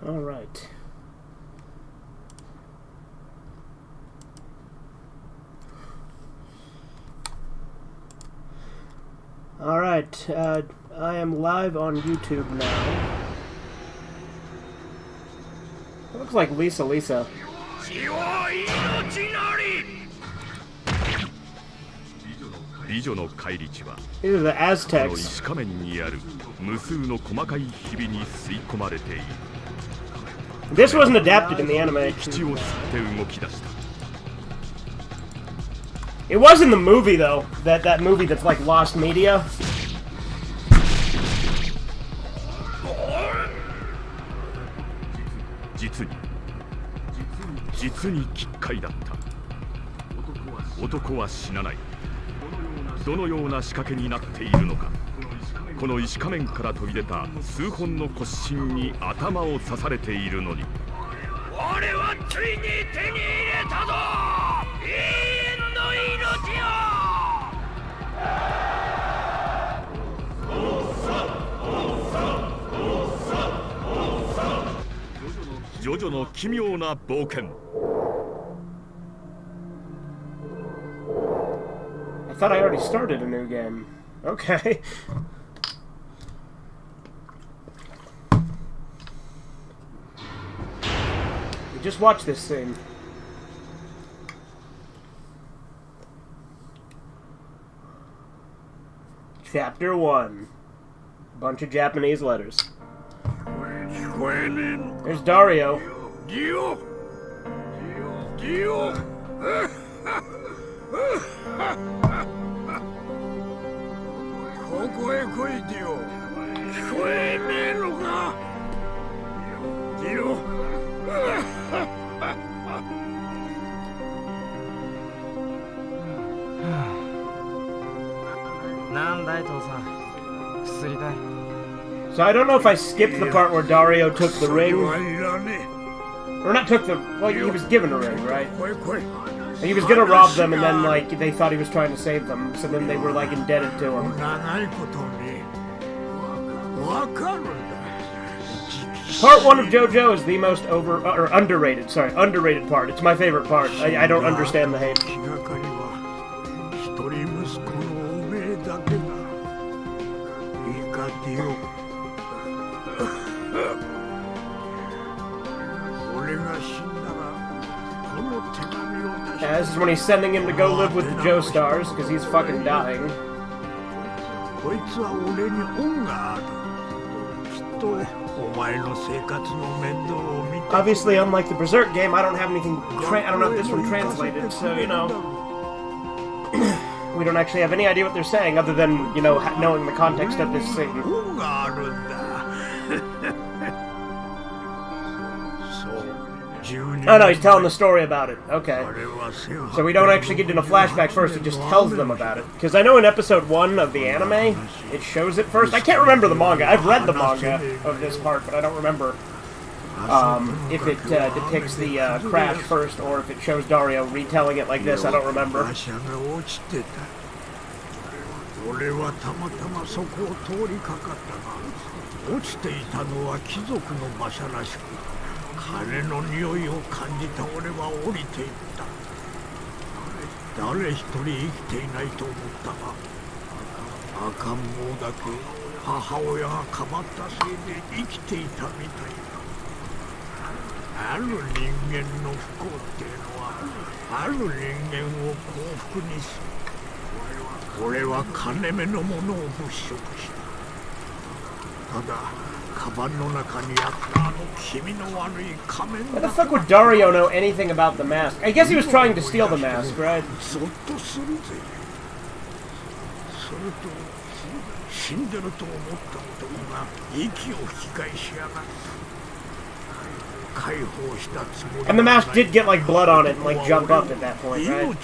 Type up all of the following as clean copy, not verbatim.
All right. All right. I am live on YouTube now. It looks like Lisa. These are the Aztecs. This wasn't adapted in the anime. It was in the movie, though. That movie that's like lost media. Jojo no奇妙な冒険. I thought I already started a new game. Okay. We just watched this scene. Chapter 1. Bunch of Japanese letters. There's Dario. So I don't know if I skipped the part where Dario took the ring. Or not took the... Well, he was given a ring, right? And he was gonna rob them, and then, like, they thought he was trying to save them. So then they were, like, indebted to him. Part 1 of Jojo is the most underrated part. It's my favorite part. I don't understand the hate. Yeah, this is when he's sending him to go live with the Joestars, because he's fucking dying. Obviously, unlike the Berserk game, I don't have anything. I don't have this one translated, so you know, we don't actually have any idea what they're saying, other than knowing the context of this scene. Oh no, he's telling the story about it. Okay. So we don't actually get into flashback first, he just tells them about it. Because I know in episode 1 of the anime, it shows it first. I can't remember the manga. I've read the manga of this part, but I don't remember if it depicts the crash first, or if it shows Dario retelling it like this. I don't remember. Why the fuck would Dario know anything about the mask? I guess he was trying to steal the mask, right? And the mask did get like blood on it and like jump up at that point, right?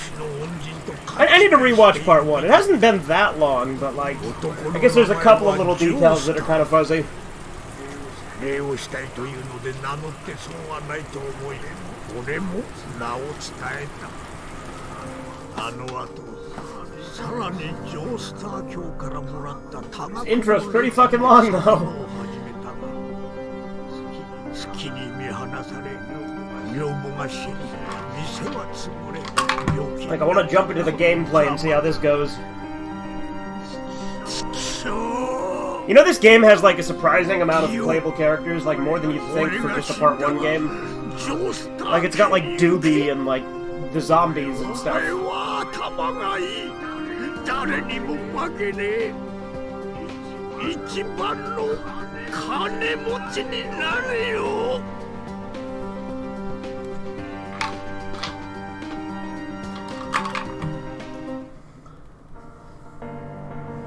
I need to rewatch part 1. It hasn't been that long, but like, I guess there's a couple of little details that are kind of fuzzy. This intro's pretty fucking long, though. Like, I want to jump into the gameplay and see how this goes. You know, this game has, like, a surprising amount of playable characters, like, more than you'd think for just a Part 1 game. Like, it's got, like, Doobie and, like, the zombies and stuff.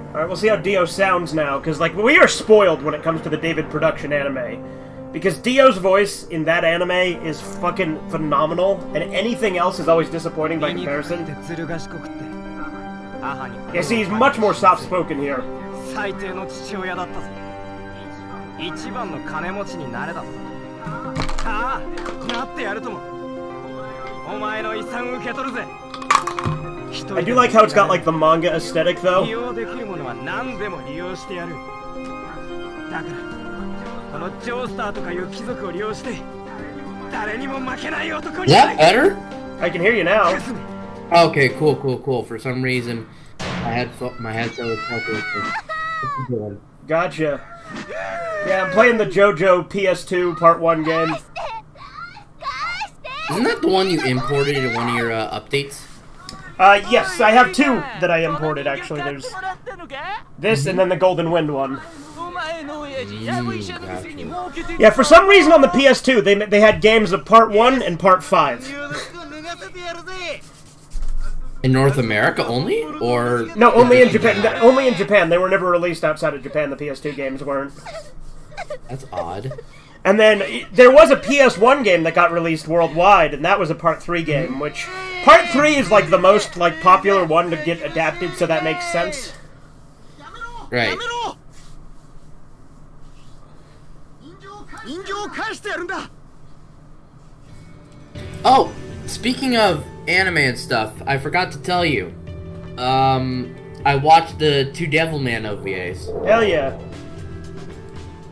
Alright, we'll see how Dio sounds now, because, like, we are spoiled when it comes to the David production anime. Because Dio's voice in that anime is fucking phenomenal, and anything else is always disappointing by comparison. Yeah, see, he's much more soft-spoken here. I do like how it's got, like, the manga aesthetic, though. Is that better? I can hear you now. Okay, cool. For some reason, my headset was talking. Gotcha. Yeah, I'm playing the Jojo PS2 Part 1 game. Isn't that the one you imported in one of your updates? Yes, I have two that I imported, actually. There's this and then the Golden Wind one. Gotcha. Yeah, for some reason on the PS2, they had games of Part 1 and Part 5. In North America only? Or... No, only in Japan. Only in Japan. They were never released outside of Japan, the PS2 games weren't. That's odd. And then there was a PS1 game that got released worldwide, and that was a Part 3 game, which... Part 3 is, like, the most, like, popular one to get adapted, so that makes sense. Right. Oh, speaking of anime and stuff, I forgot to tell you. I watched the two Devilman OVAs. Hell yeah.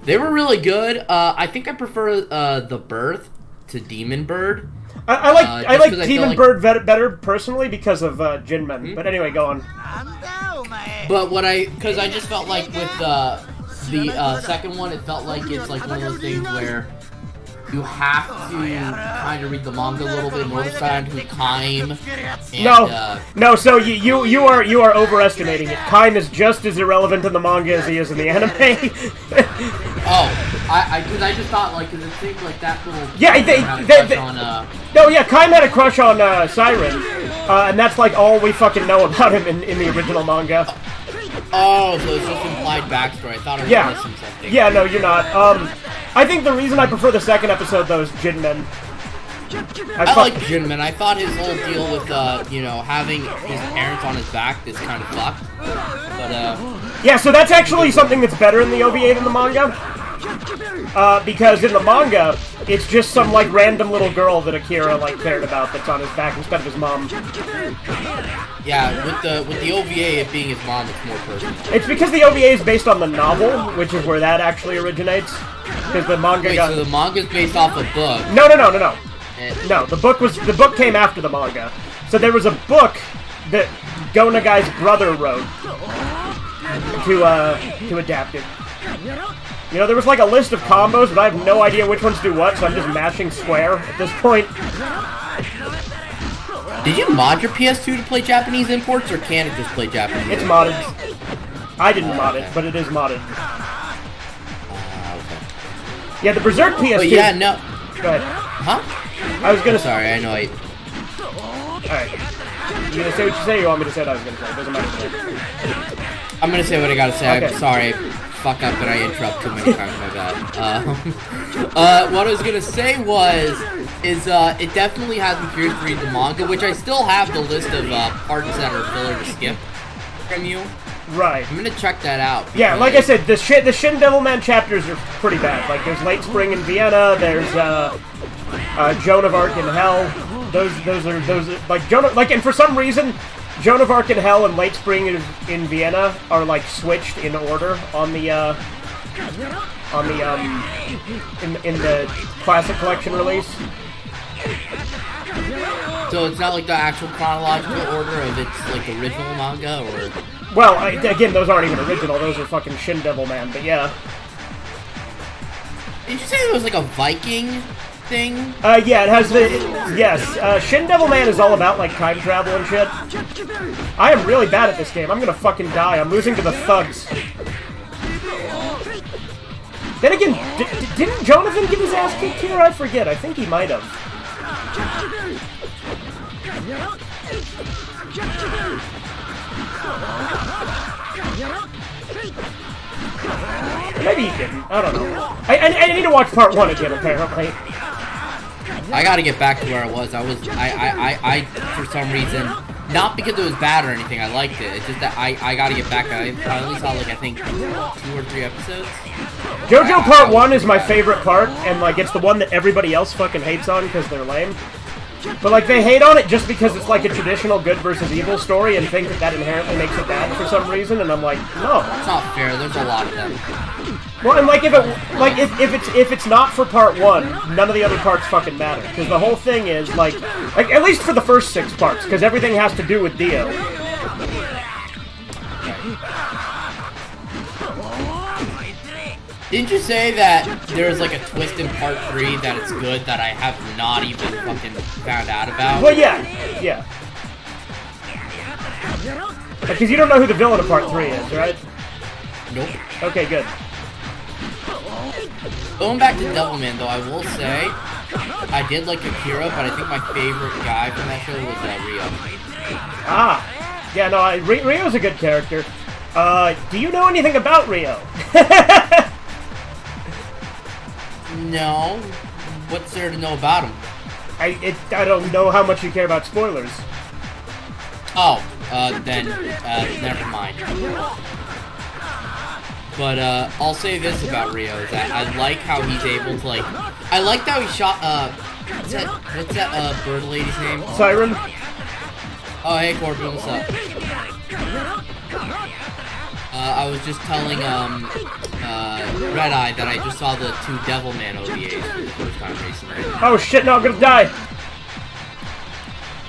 They were really good. I think I prefer The Birth to Demon Bird. I like Demon Bird better personally because of Jinmen. But anyway, go on. But because I just felt like with the second one, it felt like it's like one of those things where you have to kind of read the manga a little bit in order to understand Kaim. No. So you are overestimating it. Kaim is just as irrelevant in the manga as he is in the anime. Because I just thought like, because it seemed like that little Kaim had a crush on Siren, and that's like all we fucking know about him in the original manga. Oh, so it's just implied backstory. I thought I was missing something. Yeah, no, you're not. I think the reason I prefer the second episode, though, is Jinmen. I like Jinmen. I thought his whole deal with, having his parents on his back is kind of fucked. But, yeah, so that's actually something that's better in the OVA than the manga. Because in the manga, it's just some, like, random little girl that Akira, like, cared about that's on his back instead of his mom. Yeah, with the OVA, it being his mom, it's more personal. It's because the OVA is based on the novel, which is where that actually originates. Because the manga so the manga's based off a book. No. No, the book came after the manga. So there was a book that Go Nagai's brother wrote to adapt it. You know, there was like a list of combos, but I have no idea which ones do what, so I'm just mashing square at this point. Did you mod your PS2 to play Japanese imports, or can it just play Japanese? It's modded. I didn't mod it, but it is modded. Okay. Yeah, the Berserk PS2... But yeah, no... Go ahead. Huh? I was gonna... Sorry, I know I... Alright. You gonna say what you say, or you want me to say what I was gonna say? It doesn't matter to me. I'm gonna say what I gotta say. Okay. I'm sorry. Fuck up and I interrupt too many times, my bad. What I was gonna say is it definitely has me curious to read the manga, which I still have the list of parts that are filler to skip from you. Right. I'm gonna check that out. Yeah, like I said, the Shin Devilman chapters are pretty bad. Like, there's Late Spring in Vienna, there's Joan of Arc in Hell. Those are like and for some reason, Joan of Arc in Hell and Late Spring in Vienna are like switched in order on the on the in the classic collection release. So it's not like the actual chronological order of its like original manga, or? Well, again, those aren't even original. Those are fucking Shin Devil Man. But yeah. Did you say there was like a Viking thing? Yeah, it has the yes. Shin Devil Man is all about like time travel and shit. I am really bad at this game. I'm gonna fucking die. I'm losing to the thugs. Then again, didn't Jonathan get his ass kicked here? I forget. I think he might have. Maybe he didn't. I don't know. I need to watch part 1 again, apparently. I gotta get back to where I was. I for some reason, not because it was bad or anything, I liked it. It's just that I gotta get back. I only saw like, I think, 2 or 3 episodes. Jojo part 1 is my favorite part, and like it's the one that everybody else fucking hates on because they're lame. But like they hate on it just because it's like a traditional good versus evil story and think that that inherently makes it bad for some reason, and I'm like, no. It's not fair, there's a lot of them. Well, and like if it's not for part 1, none of the other parts fucking matter. Because the whole thing is like at least for the first 6 parts, because everything has to do with Dio. Didn't you say that there's like a twist in part 3 that it's good that I have not even fucking found out about? Well, yeah. Because you don't know who the villain of part 3 is, right? Nope. Okay, good. Going back to Devilman, though, I will say I did like Akira, but I think my favorite guy from that show was Rio. Ah, yeah, no, Rio's a good character. Do you know anything about Rio? No. What's there to know about him? I don't know how much you care about spoilers. Oh, then, never mind. But, I'll say this about Rio, is that I like how he's able to, like... I liked how he shot, what's that bird lady's name? Siren? Oh, hey, Corbin, what's up? I was just telling, Red Eye that I just saw the 2 Devilman OVAs for the first time recently. Oh shit, no, I'm gonna die!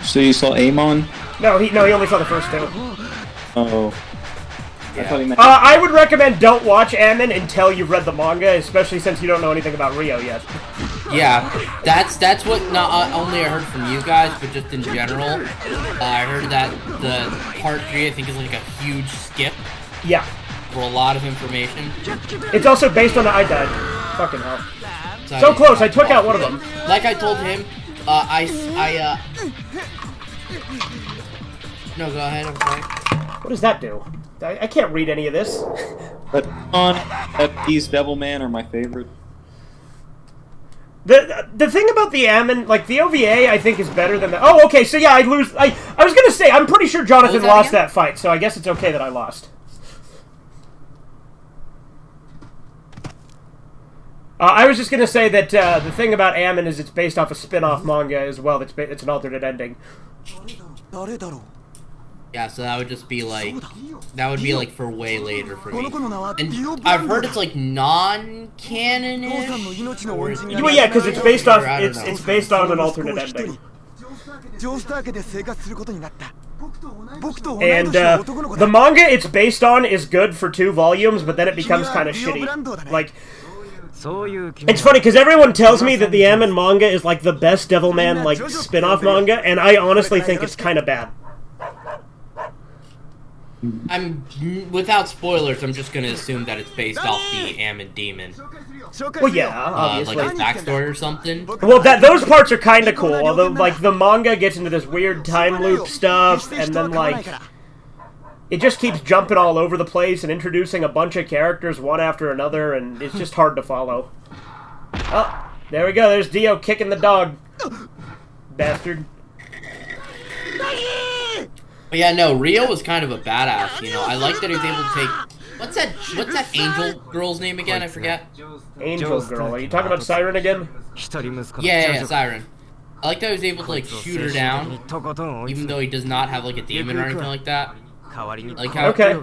So you saw Amon? No, he only saw the first 2. Oh. Yeah. I thought he meant... I would recommend don't watch Ammon until you've read the manga, especially since you don't know anything about Rio yet. Yeah, that's what not only I heard from you guys, but just in general. I heard that the part 3 I think is like a huge skip. Yeah. For a lot of information. It's also based on the I Died. Fucking hell. So close, I took out one of them. Like I told him, No, go ahead, I'm sorry. What does that do? I can't read any of this. But these Devilman are my favorite. The thing about the Ammon, like, the OVA, I think is better than the... Oh, okay, so yeah, I was gonna say, I'm pretty sure Jonathan lost that fight, so I guess it's okay that I lost. I was just gonna say that the thing about Ammon is it's based off a spin-off manga as well. It's an alternate ending. Yeah, so that would just be like for way later for me. And I've heard it's like non-canon-ish. Well, yeah, because it's based off it's based on an alternate ending. And the manga it's based on is good for 2 volumes, but then it becomes kind of shitty. Like. It's funny because everyone tells me that the Ammon manga is like the best Devilman like spin-off manga, and I honestly think it's kind of bad. Without spoilers, I'm just gonna assume that it's based off the Ammon demon. Well, yeah, obviously. Like his backstory or something. Well, those parts are kind of cool. Although, like, the manga gets into this weird time loop stuff, and then like. It just keeps jumping all over the place and introducing a bunch of characters one after another, and it's just hard to follow. Oh, there we go. There's Dio kicking the dog. Bastard. But yeah, no, Rio was kind of a badass, you know. I like that he was able to take... What's that angel girl's name again? I forget. Angel girl. Are you talking about Siren again? Yeah, Siren. I like that he was able to, like, shoot her down, even though he does not have, like, a demon or anything like that. Like how Okay.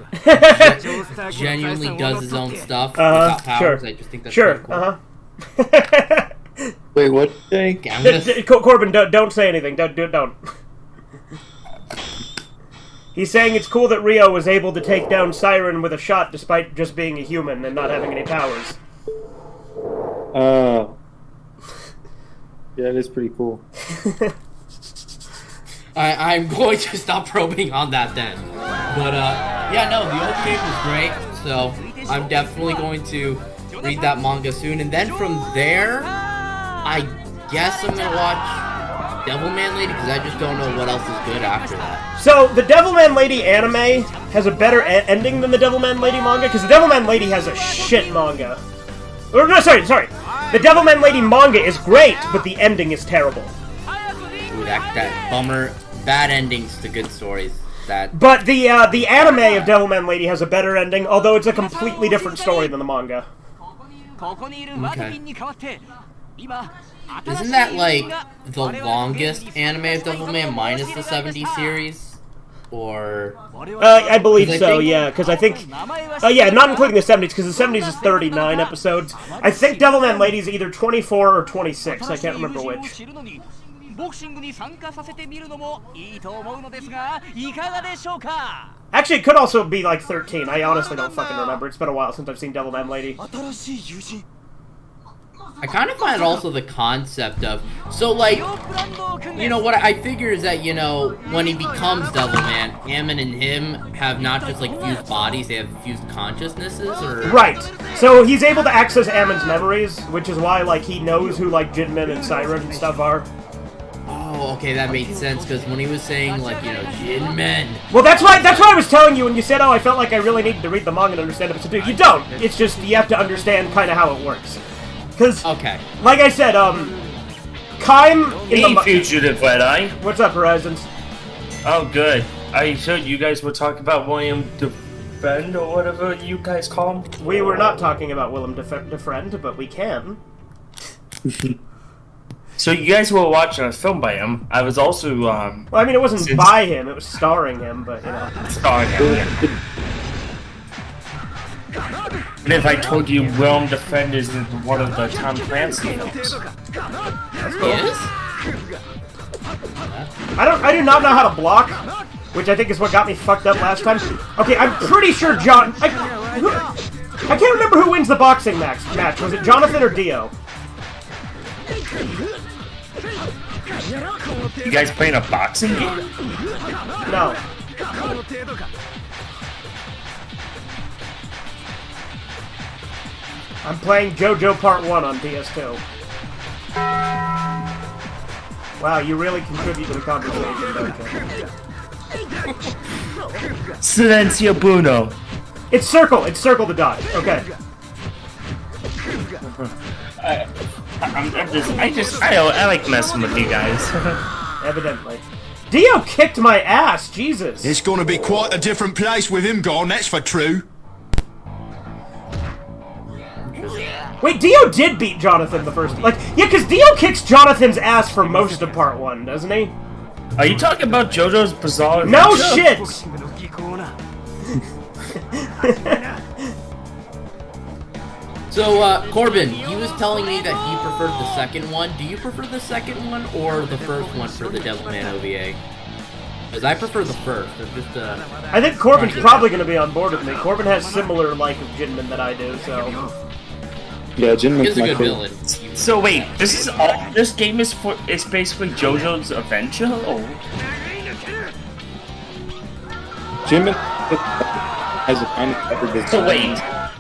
genuinely does his own stuff without powers. Sure. I just think that's Sure. pretty cool. Wait, what? Dang. Okay, I'm gonna Corbin, don't say anything. Don't. He's saying it's cool that Rio was able to take down Siren with a shot despite just being a human and not having any powers. Yeah, that is pretty cool. I'm going to stop probing on that then. But, yeah, no, the OVA was great, so I'm definitely going to read that manga soon. And then from there, I guess I'm gonna watch Devilman Lady, because I just don't know what else is good after that. So, the Devilman Lady anime has a better ending than the Devilman Lady manga, because the Devilman Lady has a shit manga. Or, no, sorry. The Devilman Lady manga is great, but the ending is terrible. Ooh, that bummer. Bad endings to good stories. But the anime of Devilman Lady has a better ending, although it's a completely different story than the manga. Okay. Isn't that, like, the longest anime of Devilman minus the 70 series? Or... I believe so, think... yeah, because I think... yeah, not including the 70s, because the 70s is 39 episodes. I think Devilman Lady is either 24 or 26, I can't remember which. Actually, it could also be like 13, I honestly don't fucking remember. It's been a while since I've seen Devilman Lady. I kind of find also the concept of... So, like, you know, what I figure is that, you know, when he becomes Devilman, Ammon and him have not just, like, fused bodies, they have fused consciousnesses, or... Right. So he's able to access Ammon's memories, which is why, like, he knows who, like, Jinmin and Siren and stuff are. Oh, okay, that made sense, because when he was saying, like, you know, Jinmen... Well, that's why I was telling you when you said, oh, I felt like I really needed to read the manga and understand it. You don't. It's just, you have to understand kind of how it works. Because, okay, like I said, Kaim in Hey, Fugitive Red-Eye. What's up, Horizons? Oh, good. I heard you guys were talking about William Defend or whatever you guys call him. We were not talking about Willem Defriend, but we can. So you guys were watching a film by him. I was also, Well, I mean, it wasn't by him, it was starring him, but, you know. Starring him, yeah. And if I told you Willem Defend is in one of the Tom Clancy films. That's cool. Yes? I do not know how to block, which I think is what got me fucked up last time. Okay, I'm pretty sure I can't remember who wins the boxing match. Was it Jonathan or Dio? You guys playing a boxing game? No. I'm playing Jojo Part 1 on PS2. Wow, you really contribute to the conversation, don't you? Silencio Bruno. It's circle to dodge. Okay. I like messing with you guys. Evidently. Dio kicked my ass, Jesus. It's gonna be quite a different place with him gone, that's for true. Wait, Dio did beat Jonathan the first... Like, yeah, because Dio kicks Jonathan's ass for most of Part 1, doesn't he? Are you talking about JoJo's Bizarre Adventure? No shit! So, Corbin, he was telling me that he preferred the second one. Do you prefer the second one or the first one for the Devilman OVA? Because I prefer the first. Just, I think Corbin's probably going to be on board with me. Corbin has similar like of Jinmin that I do, so... Yeah, Jinmin's he's a my good favorite. villain. So wait, this game is basically JoJo's Adventure? Oh. Jinmin has a kind of better design. So wait,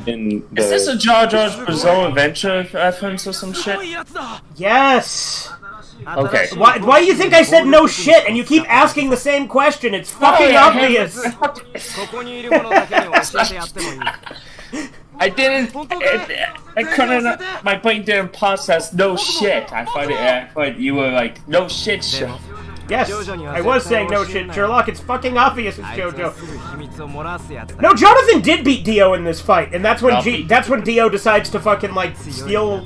in the... is this a JoJo's Bizarre Adventure reference or some shit? Yes! Okay. Why do you think I said no shit and you keep asking the same question? It's fucking obvious! I couldn't, my brain didn't process no shit. I thought you were like, no shit, Sherlock. Yes, I was saying no shit, Sherlock. It's fucking obvious it's Jojo. No, Jonathan did beat Dio in this fight, and that's when Dio decides to fucking, like, steal,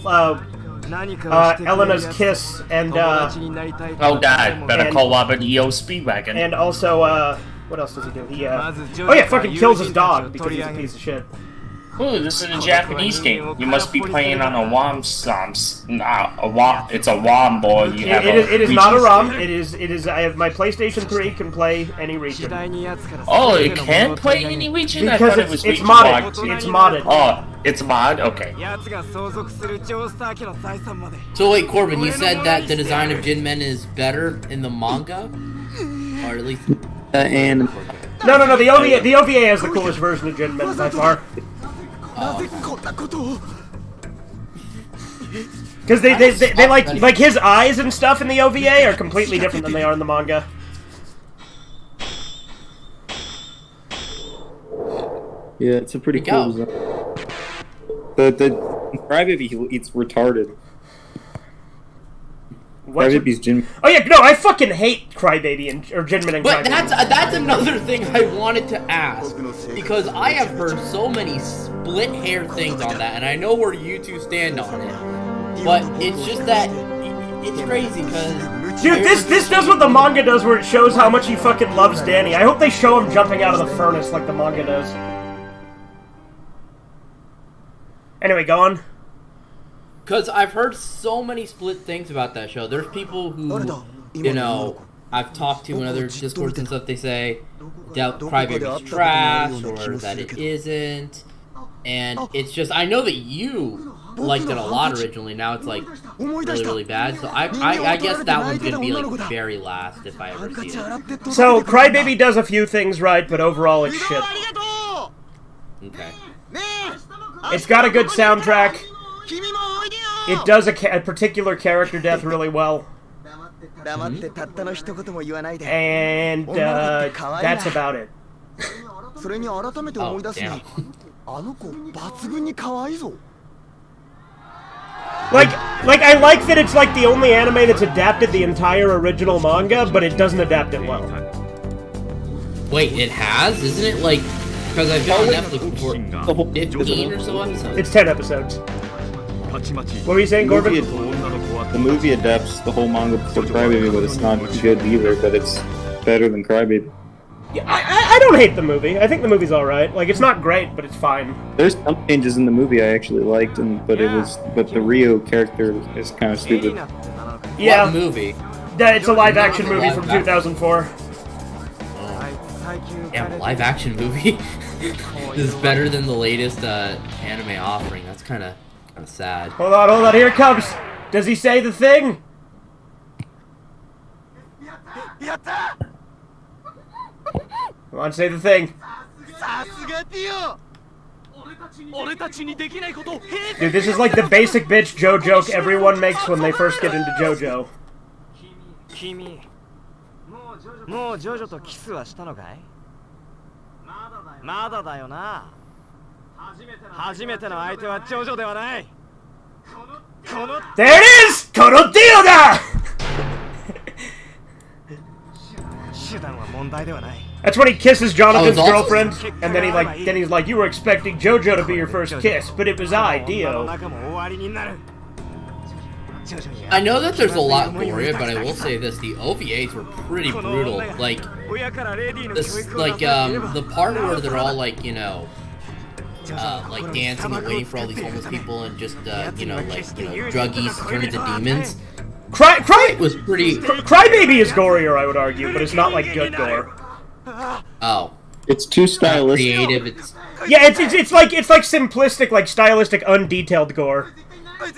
Elena's kiss and, oh god, better call Robert E.O. Speedwagon. And also, What else does he do? He, oh yeah, fucking kills his dog because he's a piece of shit. Ooh, this is a Japanese game. You must be playing on a WOM SOMS. Nah, it's a WOM, boy. You have it is not a ROM. It is. I have my PlayStation 3 can play any region. Oh, it can play any region? I Because thought it was it's modded. It's modded. Oh, it's mod? Okay. So wait, Corbin, you said that the design of Jinmen is better in the manga? Or at least... And No. The OVA has the coolest version of Jinmen by far. Because they like his eyes and stuff in the OVA are completely different than they are in the manga. yeah, it's a pretty cool design. The Crybaby, it's retarded. Crybaby's Jin. Oh yeah, no, I fucking hate Crybaby or Jinmen and But Crybaby. that's another thing I wanted to ask, because I have heard so many split hair things on that, and I know where you two stand on it. But it's just that it's crazy because Dude, this does what the manga does, where it shows how much he fucking loves Danny. I hope they show him jumping out of the furnace like the manga does. Anyway, go on. Because I've heard so many split things about that show. There's people who, you know, I've talked to in other Discords and stuff, they say that Crybaby's trash or that it isn't. And it's just, I know that you liked it a lot originally, now it's like really, really bad. So I guess that one's gonna be like very last if I ever see it. So, Crybaby does a few things right, but overall it's shit. Okay. It's got a good soundtrack. It does a particular character death really well. And that's about it. Oh, damn. Like I like that it's like the only anime that's adapted the entire original manga, but it doesn't adapt it well. Wait, it has? Isn't it like... Because I've been on Netflix before 15 or so episodes? It's 10 episodes. What were you saying, Corbin? The movie adapts the whole manga before Crybaby, but it's not good either, but it's better than Crybaby. Yeah, I don't hate the movie. I think the movie's alright. Like, it's not great, but it's fine. There's some changes in the movie I actually liked, but the Rio character is kind of stupid. Yeah. What movie? It's a live-action movie from 2004. Yeah, a live-action movie? This is better than the latest anime offering. That's kind of sad. Hold on, here it comes! Does he say the thing? Come on, say the thing. Dude, this is like the basic bitch Joe joke everyone makes when they first get into Jojo. もうジョジョとキスはしたのかい？まだだよな。初めての相手はジョジョではない。There it is! このディオだ! 手段は問題ではない。 That's when he kisses Jonathan's girlfriend, and then he's like, you were expecting Jojo to be your first kiss, but it was I, Dio. I know that there's a lot gorier, but I will say this: the OVAs were pretty brutal. Like this, the part where they're all like, you know, like dancing and waiting for all these homeless people, and just druggies turn into demons. Cry was pretty. Crybaby is gorier, I would argue, but it's not like good gore. Oh, it's too stylistic. Creative. It's it's like simplistic, like stylistic, undetailed gore. Oh,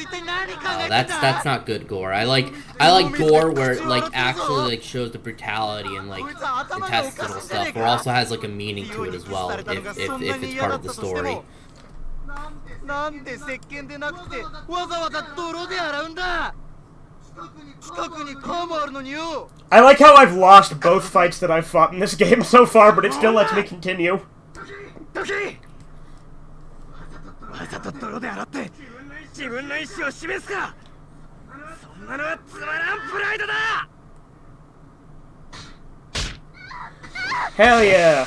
that's not good gore. I like gore where it like actually like shows the brutality and like intestinal stuff, or also has like a meaning to it as well if it's part of the story. I like how I've lost both fights that I've fought in this game so far, but it still lets me continue. Hell yeah!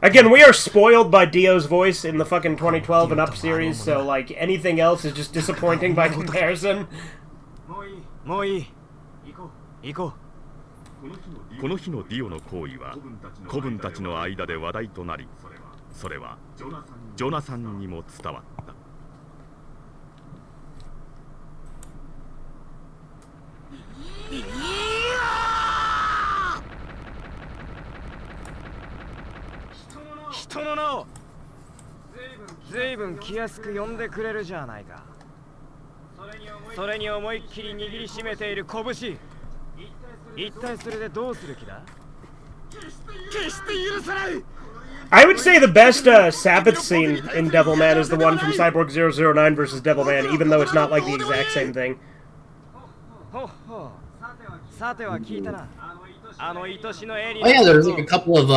Again, we are spoiled by Dio's voice in the fucking 2012 and up series, so, like, anything else is just disappointing by comparison. もういい行こうこの日のディオの行為は子分たちの間で話題となり、それはジョナサンにも伝わった。人の名をずいぶん気安く呼んでくれるじゃないか。それに思いっきり握りしめている拳、一体それでどうする気だ。決して許さない。 I would say the best Sabbath scene in Devilman is the one from Cyborg 009 versus Devilman, even though it's not like the exact same thing. さては聞いたな。あの愛しの絵に。 Oh yeah, there's like a couple of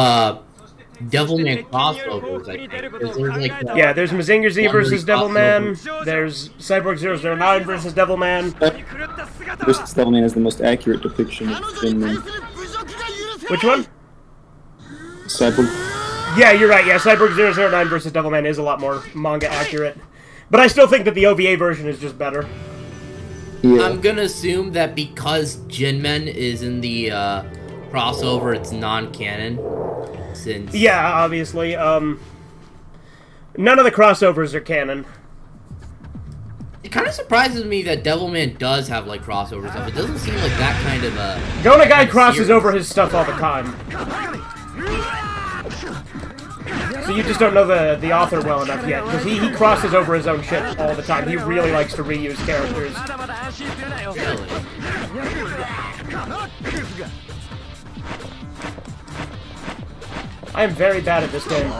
Devilman crossovers, I think. There's like Yeah, there's Mazinger Z versus Devilman, there's Cyborg 009 versus Devilman. Versus Devilman is the most accurate depiction of Finman. Which one? Cyborg. Yeah, you're right, yeah, Cyborg 009 versus Devilman is a lot more manga accurate. But I still think that the OVA version is just better. Yeah. I'm gonna assume that because Jinmen is in the crossover, it's non-canon. Since Yeah, obviously. None of the crossovers are canon. it kind of surprises me that Devilman does have like crossover stuff. It doesn't seem like that kind of a. Gonagai crosses over his stuff all the time. So you just don't know the author well enough yet, because he crosses over his own shit all the time. He really likes to reuse characters. Really? I am very bad at this game.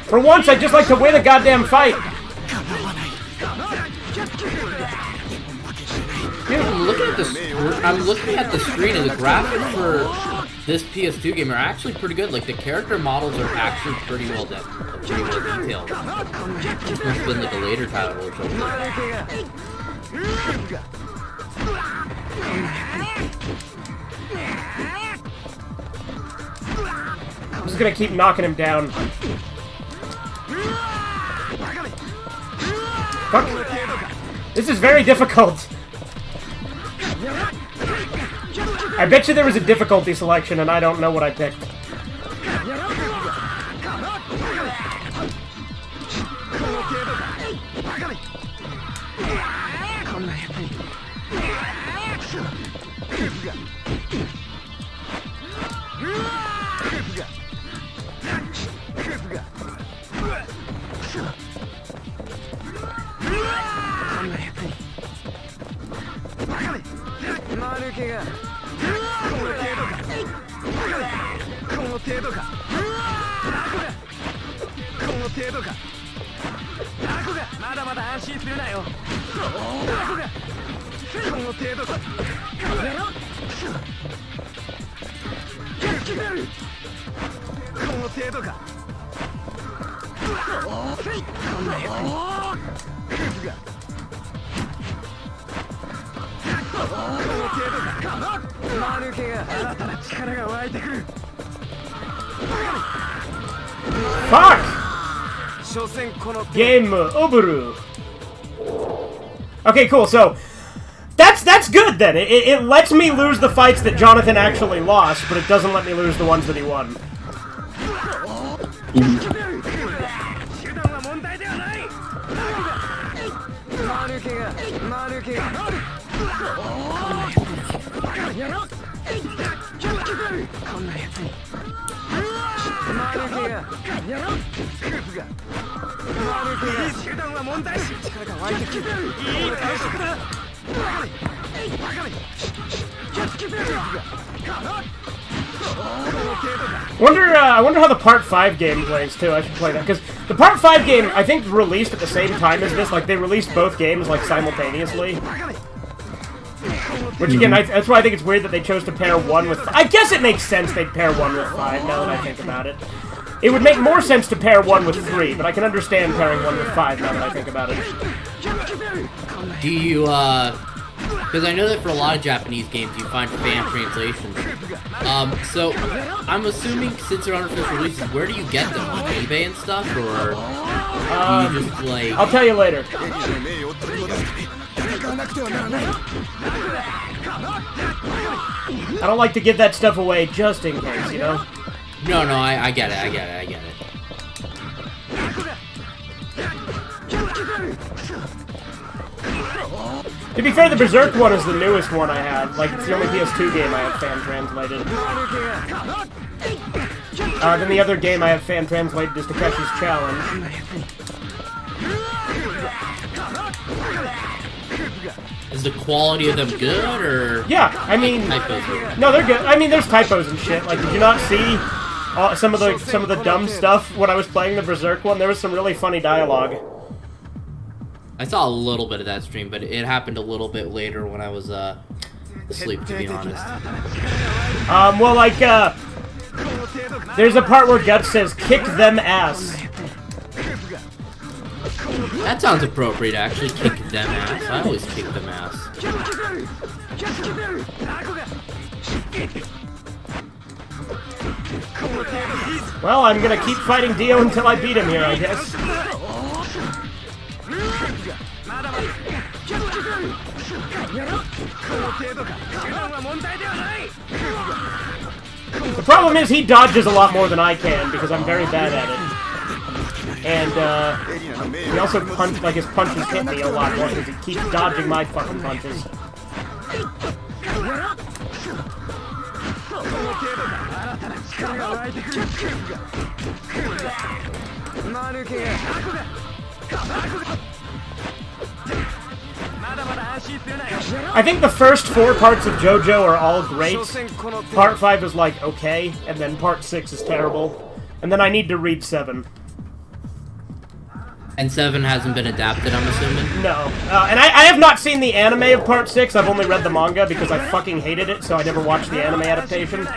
For once, I'd just like to win a goddamn fight! Dude, I'm looking at the screen, and the graphics for this PS2 game are actually pretty good. Like, the character models are actually pretty well detailed. This must have been like a later title or something. I'm just gonna keep knocking him down. Fuck. This is very difficult. I bet you there was a difficulty selection and I don't know what I picked. Fuck! Game Uburu. Okay, cool, so that's good then. It lets me lose the fights that Jonathan actually lost, but it doesn't let me lose the ones that he won. I wonder how the Part 5 game plays, too. I should play that, because the Part 5 game, I think, released at the same time as this. Like, they released both games, like, simultaneously. Which, again, that's why I think it's weird that they chose to pair 1 with... I guess it makes sense they'd pair 1 with 5, now that I think about it. It would make more sense to pair 1 with 3, but I can understand pairing 1 with 5 now that I think about it. Do you, Because I know that for a lot of Japanese games, you find fan translations. So I'm assuming since they're unofficial releases, where do you get them? On eBay and stuff, or do you just like? I'll tell you later. I don't like to give that stuff away just in case, you know? No, I get it. I get it. To be fair, the Berserk one is the newest one I have. Like, it's the only PS2 game I have fan translated. Then the other game I have fan translated is Takeshi's Challenge. Is the quality of them good, or? Yeah, I mean, no, they're good. I mean, there's typos and shit. Like, did you not see some of the dumb stuff when I was playing the Berserk one? There was some really funny dialogue. I saw a little bit of that stream, but it happened a little bit later when I was asleep, to be honest. Well, like, there's a part where Guts says, "Kick them ass." That sounds appropriate, actually. Kick them ass. I always kick them ass. Well, I'm gonna keep fighting Dio until I beat him here, I guess. The problem is he dodges a lot more than I can because I'm very bad at it. And he also like his punches hit me a lot more because he keeps dodging my fucking punches. I think the first 4 parts of JoJo are all great. Part 5 is like okay, and then part 6 is terrible. And then I need to read 7. And 7 hasn't been adapted, I'm assuming? No. And I have not seen the anime of part 6. I've only read the manga because I fucking hated it, so I never watched the anime adaptation.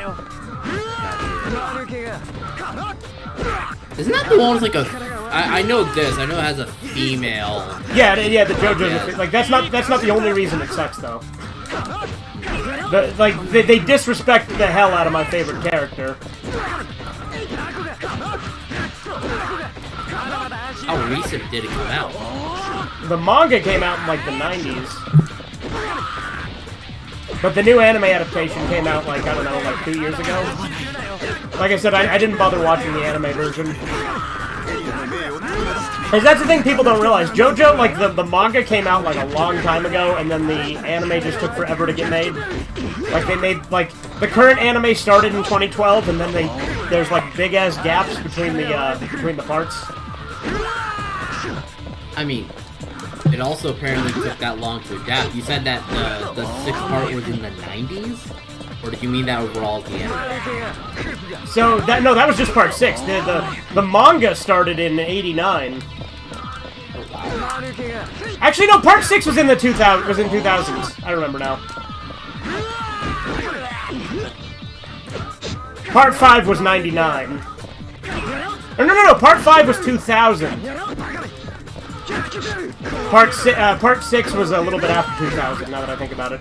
Isn't that the one with like a... I know this. I know it has a female... Yeah, the JoJo's... Like, that's not the only reason it sucks, though. They disrespect the hell out of my favorite character. How recent did it come out? The manga came out in, like, the 90s. But the new anime adaptation came out, like, I don't know, like 2 years ago. Like I said, I didn't bother watching the anime version. Because that's the thing people don't realize. JoJo, like, the manga came out, like, a long time ago, and then the anime just took forever to get made. Like, they made, like, the current anime started in 2012, and then there's, like, big-ass gaps between the parts. I mean, it also apparently took that long to adapt. You said that the 6th part was in the 90s? Or did you mean that overall at the end? So, that was just part 6. The manga started in 89. Oh, wow. Actually, no, part 6 was in the 2000s. I remember now. Part 5 was 99. Or no, part 5 was 2000. Part 6 was a little bit after 2000, now that I think about it.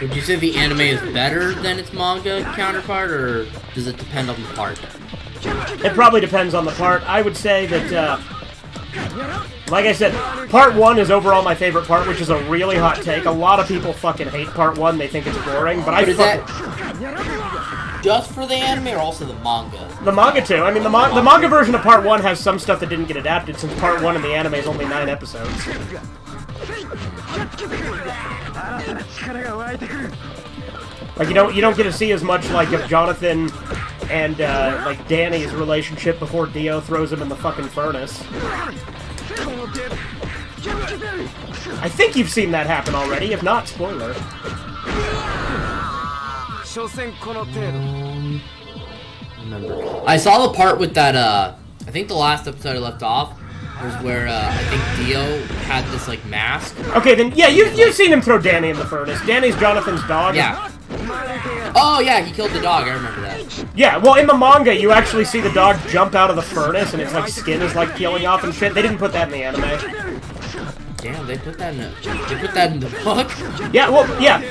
Would you say the anime is better than its manga counterpart, or does it depend on the part? It probably depends on the part. I would say that, like I said, part 1 is overall my favorite part, which is a really hot take. A lot of people fucking hate part 1, they think it's boring, but I fucking... Just for the anime, or also the manga? The manga too. I mean, the manga version of part 1 has some stuff that didn't get adapted, since part 1 in the anime is only 9 episodes. Like, you don't get to see as much, like, of Jonathan and, like, Danny's relationship before Dio throws him in the fucking furnace. I think you've seen that happen already, if not, spoiler. I saw the part with that, I think the last episode I left off was where, I think Dio had this, like, mask. Okay, then, yeah, you've seen him throw Danny in the furnace. Danny's Jonathan's dog. Yeah. Oh, yeah, he killed the dog, I remember that. Yeah, well, in the manga, you actually see the dog jump out of the furnace, and its, like, skin is, like, peeling off and shit. They didn't put that in the anime. Damn, they put that in the book? Yeah, well, yeah.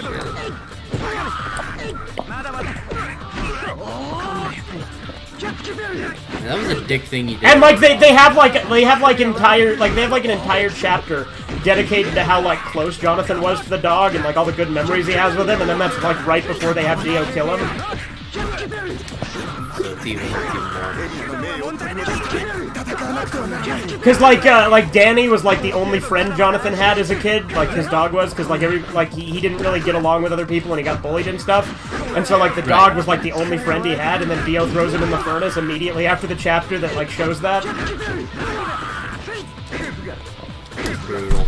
That was a dick thing he did. And like they have like an entire chapter dedicated to how like close Jonathan was to the dog and like all the good memories he has with him, and then that's like right before they have Dio kill him. So it's even more. Because like Danny was like the only friend Jonathan had as a kid, like his dog was, because like he didn't really get along with other people and he got bullied and stuff, and so like the dog was like the only friend he had, and then Dio throws him in the furnace immediately after the chapter that like shows that. Brutal.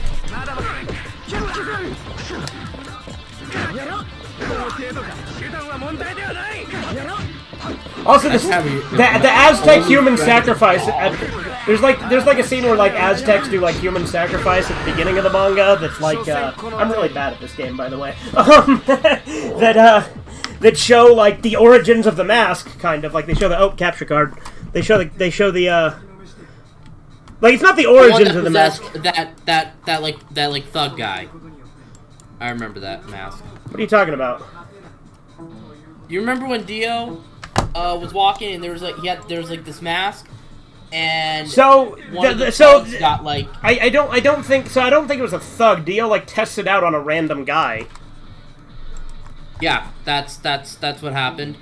Also, the Aztec human sacrifice. There's like a scene where like Aztecs do like human sacrifice at the beginning of the manga. That's like I'm really bad at this game, by the way. That show like the origins of the mask, kind of like they show the capture card. They show the like it's not the origins of the mask. That like thug guy. I remember that mask. What are you talking about? You remember when Dio was walking and there was like this mask, and one of the thugs got like I don't think it was a thug. Dio like tests it out on a random guy. Yeah, that's what happened.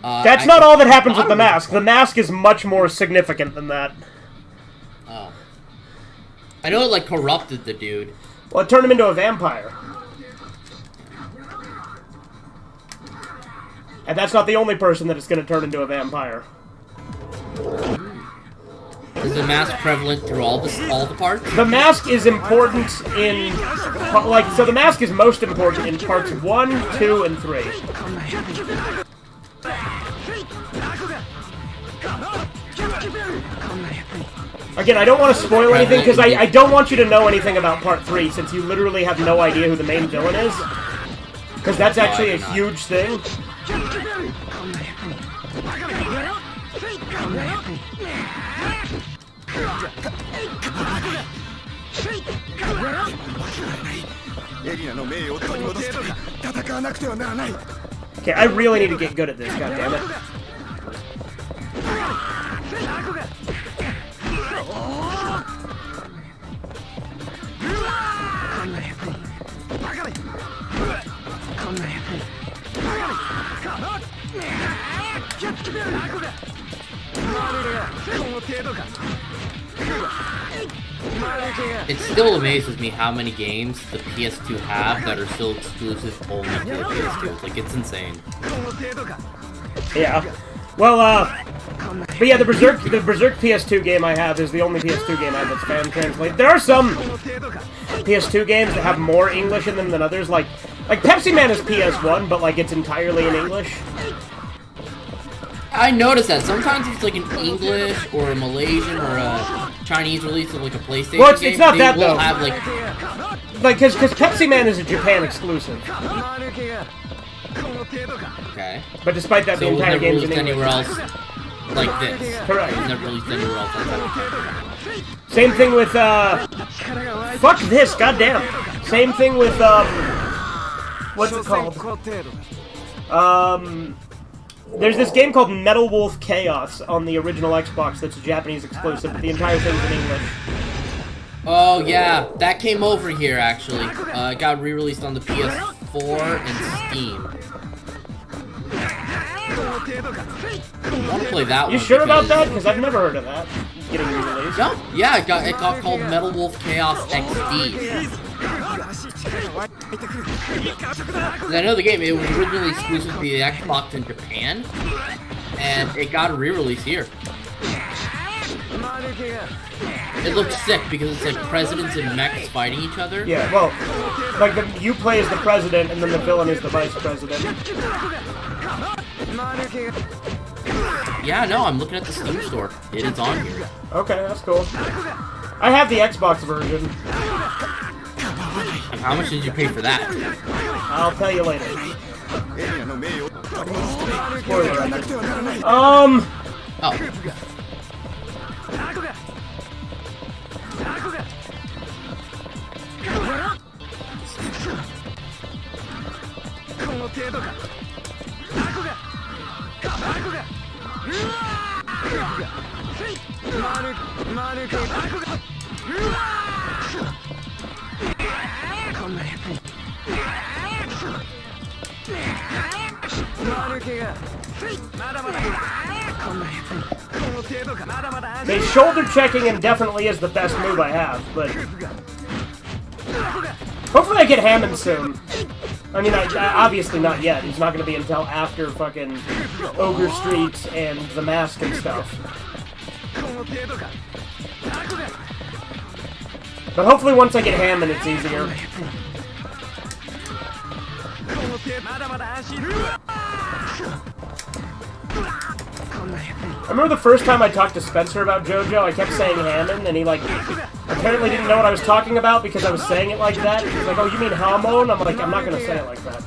That's not all that happens with the mask. The mask is much more significant than that. Oh, I know it like corrupted the dude. Well, it turned him into a vampire. And that's not the only person that it's going to turn into a vampire. Is the mask prevalent through all the parts? The mask is important in the mask is most important in parts 1, 2, and 3. Again, I don't want to spoil anything because I don't want you to know anything about part 3 since you literally have no idea who the main villain is. Because that's actually a huge thing. Okay, I really need to get good at this, goddammit. It still amazes me how many games the PS2 have that are still exclusive only to the PS2. Like, it's insane. Yeah. Well, but yeah, the Berserk PS2 game I have is the only PS2 game I have that's fan translated. There are some PS2 games that have more English in them than others, like Pepsi Man is PS1, but like it's entirely in English. I noticed that sometimes it's like an English or a Malaysian or a Chinese release of like a PlayStation well, game. It's not that will though. Have, because Pepsi Man is a Japan exclusive. Okay. But despite that, So the entire game's in anywhere English. else like this. Correct. It was never released anywhere else like that. Same thing with fuck this, goddamn. Same thing with what's it called? There's this game called Metal Wolf Chaos on the original Xbox that's a Japanese exclusive, but the entire thing's in English. Oh yeah, that came over here actually. It got re-released on the PS4 and Steam. I want to play that one. You sure about that? Because I've never heard of that getting re-released. No, yeah, it got called Metal Wolf Chaos XD. I know the game, it was originally exclusive to the Xbox in Japan, and it got a re-release here. It looks sick because it's like presidents and mechs fighting each other. Yeah, well, like you play as the president and then the villain is the vice president. Yeah, no, I'm looking at the Steam store. It is on here. Okay, that's cool. I have the Xbox version. And how much did you pay for that? I'll tell you later. Spoiler alert. Oh. Okay, shoulder checking him definitely is the best move I have, but hopefully I get Hammond soon. I mean, obviously not yet. He's not going to be until after fucking Ogre Street and The Mask and stuff. But hopefully once I get Hammond, it's easier. I remember the first time I talked to Spencer about Jojo, I kept saying Hammond, and he, like, apparently didn't know what I was talking about because I was saying it like that. He was like, oh, you mean Hamon? I'm like, I'm not gonna say it like that.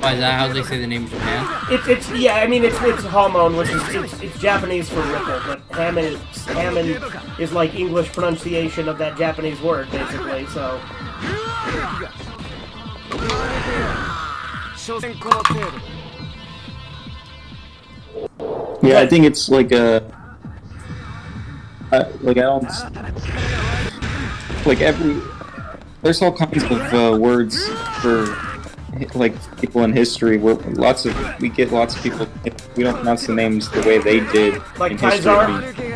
Why is that how they say the name in Japan? Yeah, I mean, it's Hamon, which is, it's Japanese for ripple, but Hammond is like English pronunciation of that Japanese word, basically, so. Yeah, I think it's like I don't like there's all kinds of words for like people in history where we get lots of people, we don't pronounce the names the way they did like in Kaisar? history.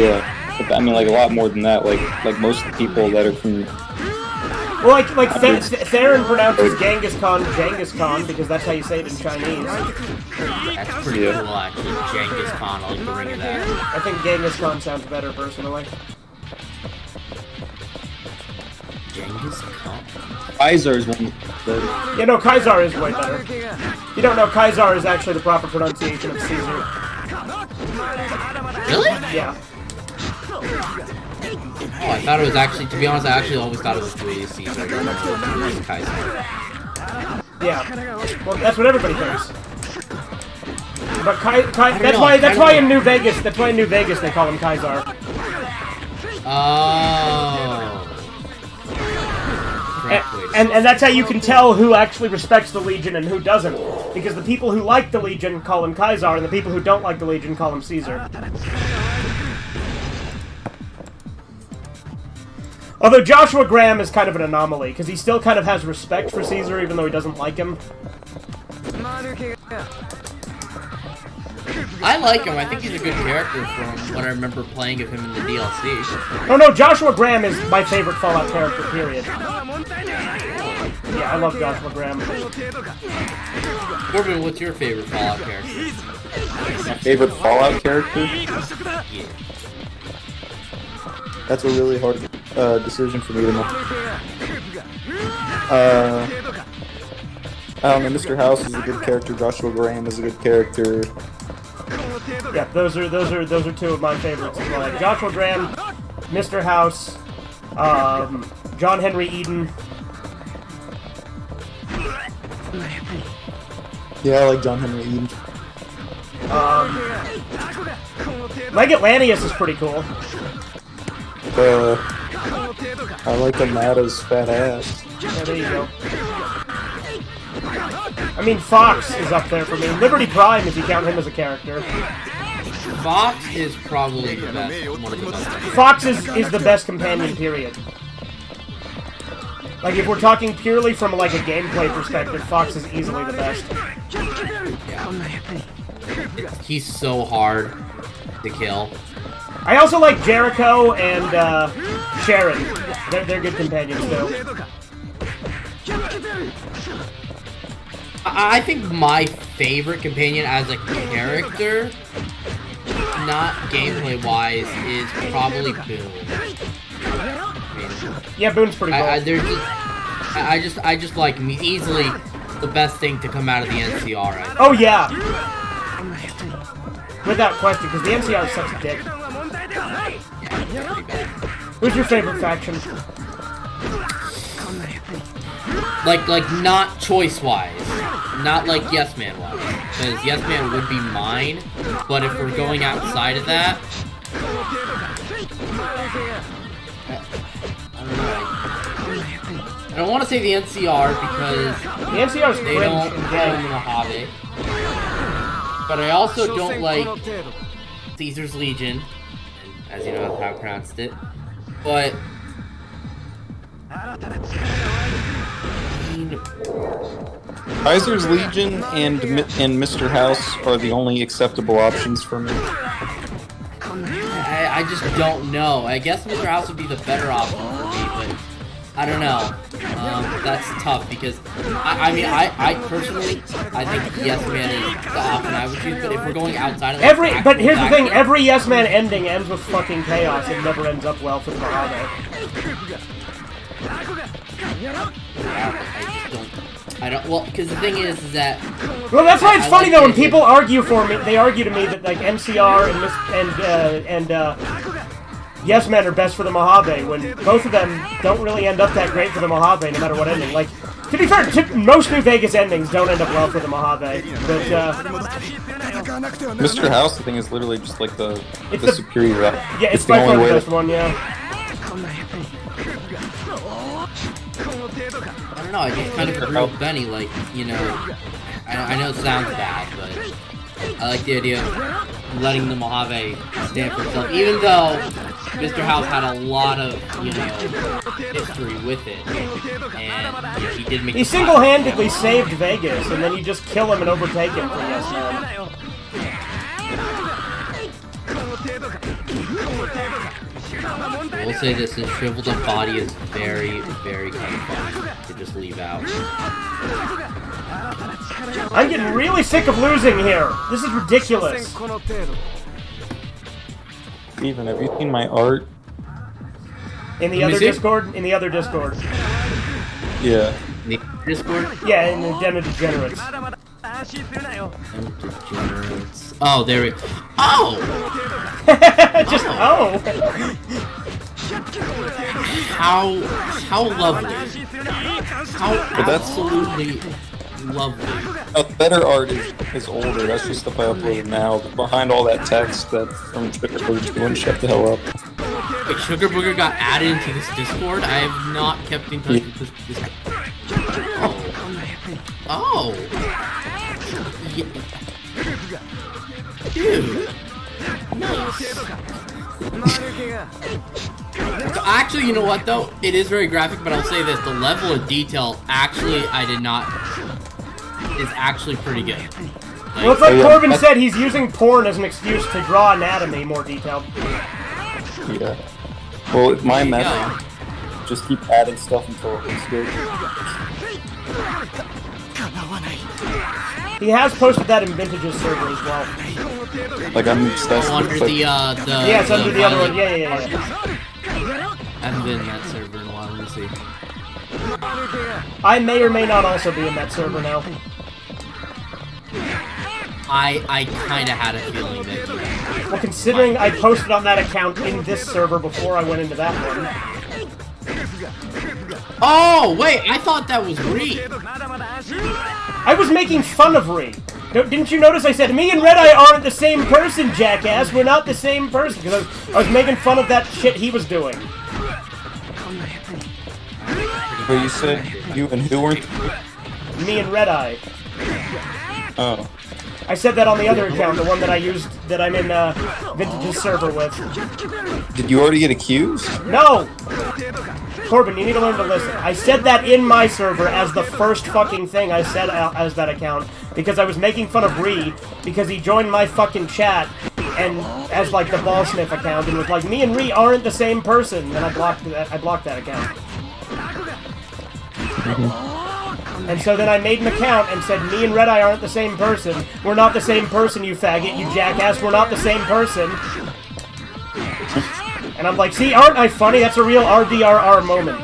Yeah, but I mean like a lot more than that. Like most of the people that are from well, like Theron pronounces Genghis Khan because that's how you say it in Chinese. That's pretty cool, actually. Genghis Khan, I like the ring of that. I think Genghis Khan sounds better, personally. Genghis Khan? Kaisar is one. Yeah, no, Kaisar is way better. You don't know, Kaisar is actually the proper pronunciation of Caesar. Really? Yeah. Oh, I thought it was actually, to be honest, I actually always thought it was Julius Caesar. I don't know if it was Kaiser. Yeah. Well, that's what everybody thinks. But that's why in New Vegas they call him Kaisar. Oh. And that's how you can tell who actually respects the Legion and who doesn't. Because the people who like the Legion call him Kaisar, and the people who don't like the Legion call him Caesar. Although Joshua Graham is kind of an anomaly, because he still kind of has respect for Caesar even though he doesn't like him. I like him. I think he's a good character from what I remember playing of him in the DLC. Oh no, Joshua Graham is my favorite Fallout character, period. Yeah, I love Joshua Graham. Corbin, what's your favorite Fallout character? My favorite Fallout character? Yeah. That's a really hard decision for me to make. I don't know, Mr. House is a good character, Joshua Graham is a good character. Yeah, those are two of my favorites as well. Like Joshua Graham, Mr. House, John Henry Eden. Yeah, I like John Henry Eden. Mike Atlanteus is pretty cool. I like Amada's fat ass. Yeah, there you go. I mean, Fox is up there for me. Liberty Prime, if you count him as a character. Fox is probably the best. One of the best. Fox is the best companion, period. Like, if we're talking purely from, like, a gameplay perspective, Fox is easily the best. Yeah. He's so hard to kill. I also like Jericho and Sharon. They're good companions, too. I think my favorite companion as a character, not gameplay-wise, is probably Boone. Yeah, Boone's pretty cool. I just like him. He's easily the best thing to come out of the NCR, I think. Oh, yeah. Without question, because the NCR is such a dick. Yeah, pretty bad. Who's your favorite faction? Like not choice-wise. Not like Yes Man wise. Because Yes Man would be mine, but if we're going outside of that... I don't want to say the NCR because The NCR's they cringe don't and play gay. in the Mojave. But I also don't like Caesar's Legion, and as you know how I pronounced it. But Kaiser's Legion and Mr. House are the only acceptable options for me. I just don't know. I guess Mr. House would be the better option for me, but I don't know. That's tough because I personally I think Yes Man is the option I would choose. But if we're going outside of But here's the thing: every Yes Man ending ends with fucking chaos. It never ends up well for the Mojave. I don't. Well, because the thing is that. Well, that's why it's funny like though when people argue for me. They argue to me that like MCR and Yes Men are best for the Mojave when both of them don't really end up that great for the Mojave no matter what ending. Like, to be fair, most New Vegas endings don't end up well for the Mojave. But Mr. House, the thing is literally just like the superior route. Yeah, it's the by far only the way best one. Yeah. I don't know, I just kind of agree with Benny, like, you know, I know it sounds bad, but I like the idea of letting the Mojave stand for itself, even though Mr. House had a lot of, you know, history with it, and you know, he did make. He single-handedly saved Vegas, and then you just kill him and overtake him for Yes Man. I will say this, his shriveled up body is very, very kind of funny to just leave out. I'm getting really sick of losing here. This is ridiculous. Steven, have you seen my art? In the other Discord? In the other Discord. Yeah. The Discord? Yeah, in the Den of Degenerates. Degenerates. Oh, there we go. Oh! Just, oh! How lovely. How absolutely lovely. The better art is older. That's just stuff I uploaded now. But behind all that text that's from Sugar Booger, wouldn't shut the hell up. Wait, Sugar Booger got added into this Discord? I have not kept in touch with this Discord. Oh. Yeah. Dude. Nice. Actually, you know what though? It is very graphic, but I'll say this: the level of detail actually is actually pretty good. Like, Well, it's like Corbin said, he's using porn as an excuse to draw anatomy more detailed. Yeah. Well, my method, just keep adding stuff until it's good. He has posted that in Vintage's server as well. Like, I'm obsessed under with, the, Yeah, it's under the other one. Yeah. I haven't been in that server in a while, let me see. I may or may not also be in that server now. I kinda had a feeling that you... Well, considering I posted on that account in this server before I went into that one. Oh, wait, I thought that was Ree. I was making fun of Ree. Didn't you notice I said, me and Red Eye aren't the same person, jackass. We're not the same person. Because I was making fun of that shit he was doing. But you said you and who weren't? Me and Red Eye. Oh. I said that on the other account, the one that I used, that I'm in Vintage's server with. Did you already get accused? No! Corbin, you need to learn to listen. I said that in my server as the first fucking thing I said as that account, because I was making fun of Ree, because he joined my fucking chat, and as like the ball sniff account, and was like, me and Ree aren't the same person, and I blocked that account. And so then I made an account and said, me and Red Eye aren't the same person. We're not the same person, you faggot, you jackass. We're not the same person. And I'm like, see, aren't I funny? That's a real RDRR moment.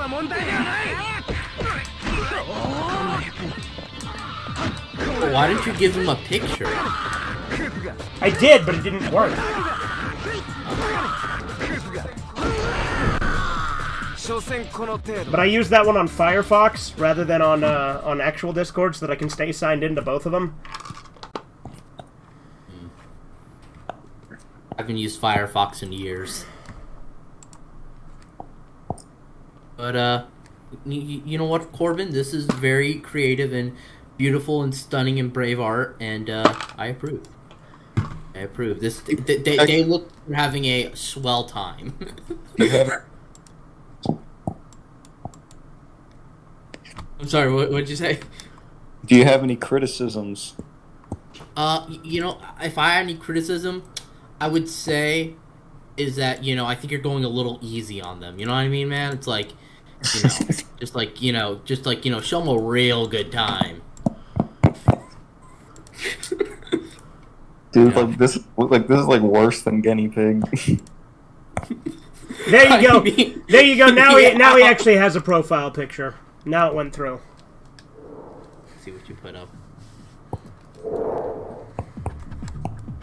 Why didn't you give him a picture? I did, but it didn't work. But I used that one on Firefox rather than on actual Discord so that I can stay signed into both of them. I haven't used Firefox in years. But, You know what, Corbin? This is very creative and beautiful and stunning and brave art, and I approve. I approve. They look for having a swell time. I'm sorry. What'd you say? Do you have any criticisms? If I had any criticism, I would say is that I think you're going a little easy on them. You know what I mean, man? It's like, just like show them a real good time. Dude, this is worse than guinea pig. There you go. There you go. Now he actually has a profile picture. Now it went through. Let's see what you put up.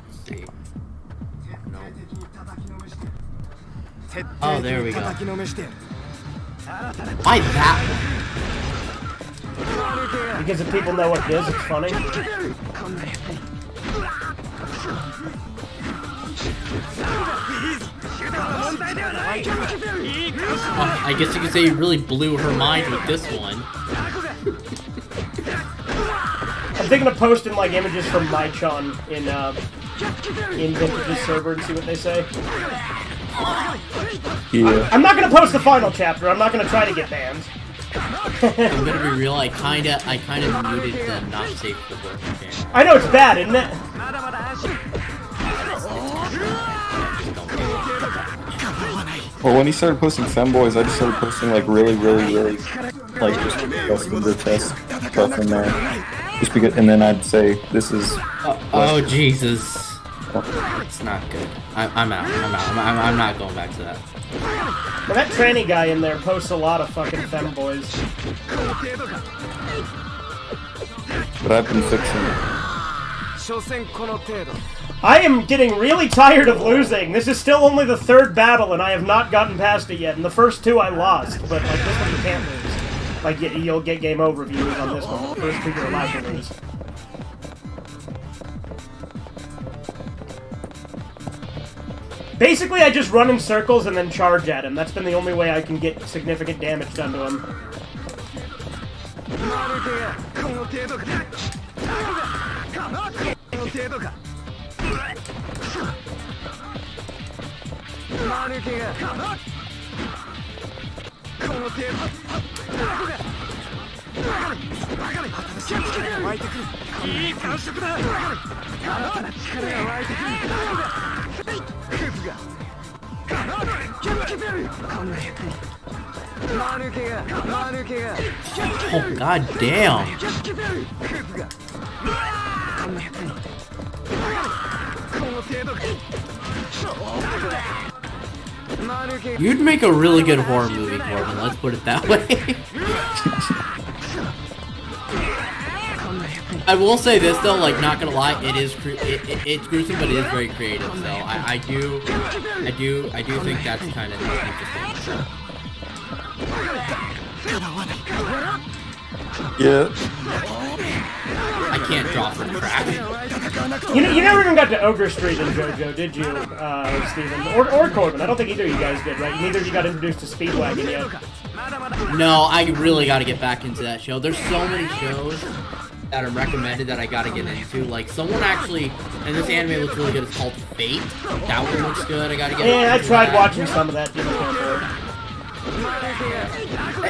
Let's see. No. Oh, there we go. Why that one? Because if people know what it is, it's funny. I guess you could say you really blew her mind with this one. I'm thinking of posting like images from Maichon in Vintage's server and see what they say. Yeah. I'm not gonna post the final chapter. I'm not gonna try to get banned. I'm gonna be real. I kinda muted the not safe for work channel. I know it's bad, isn't it? Well, when he started posting femboys, I just started posting like really, like just disgusting, grotesque stuff in there. Just because, and then I'd say this is. Oh Jesus! It's not good. I'm out. I'm not going back to that. Well, that tranny guy in there posts a lot of fucking femboys. But I've been fixing it. I am getting really tired of losing. This is still only the third battle, and I have not gotten past it yet. And the first two I lost, but like this one you can't lose. Like you'll get game over views on this one. The first two you're allowed to lose. Basically, I just run in circles and then charge at him. That's been the only way I can get significant damage done to him. Oh god damn! You'd make a really good horror movie, Corbin. Let's put it that way. I will say this though, like, not gonna lie, it's gruesome, but it is very creative. So I do think that's kind of interesting. So. Yeah. I can't draw from crap. You never even got to Ogre Street in JoJo, did you, Steven? Or Corbin? I don't think either of you guys did, right? Neither of you got introduced to Speedwagon yet. No, I really got to get back into that show. There's so many shows that are recommended that I got to get into. Like, someone actually, and this anime looks really good, it's called Fate. That one looks good, I got to get Yeah, I tried watching some of that, didn't care for it.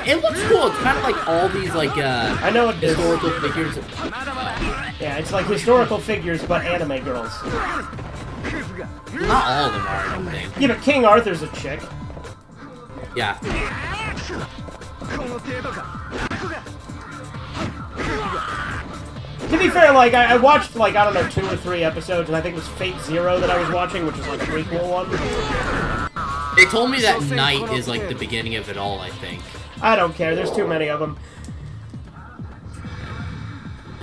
It looks cool. It's kind of like all these, like, I know it historical figures. Yeah, it's like historical figures, but anime girls. Not all of them are, I don't think. Yeah, but King Arthur's a chick. Yeah. To be fair, like, I watched, like, I don't know, 2 or 3 episodes, and I think it was Fate Zero that I was watching, which is, like, a prequel one. They told me that night is, like, the beginning of it all, I think. I don't care, there's too many of them.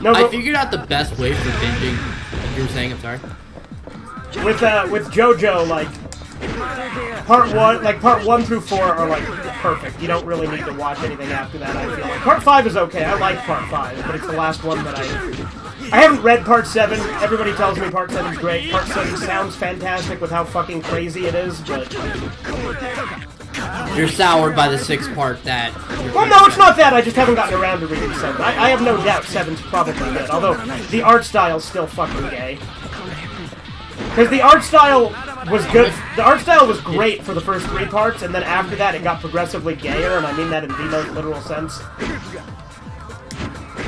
No, I figured out the best way for binging. You were saying, I'm sorry? With JoJo, like, part 1 through 4 are, like, perfect. You don't really need to watch anything after that, I feel like. Part 5 is okay, I like Part 5, but it's the last one that I haven't read Part 7. Everybody tells me Part 7's great. Part 7 sounds fantastic with how fucking crazy it is, but You're soured by the 6th part that... Well, no, it's not that. I just haven't gotten around to reading 7. I have no doubt 7's probably good, although the art style's still fucking gay. Because the art style was good. The art style was great for the first 3 parts, and then after that it got progressively gayer, and I mean that in the most literal sense.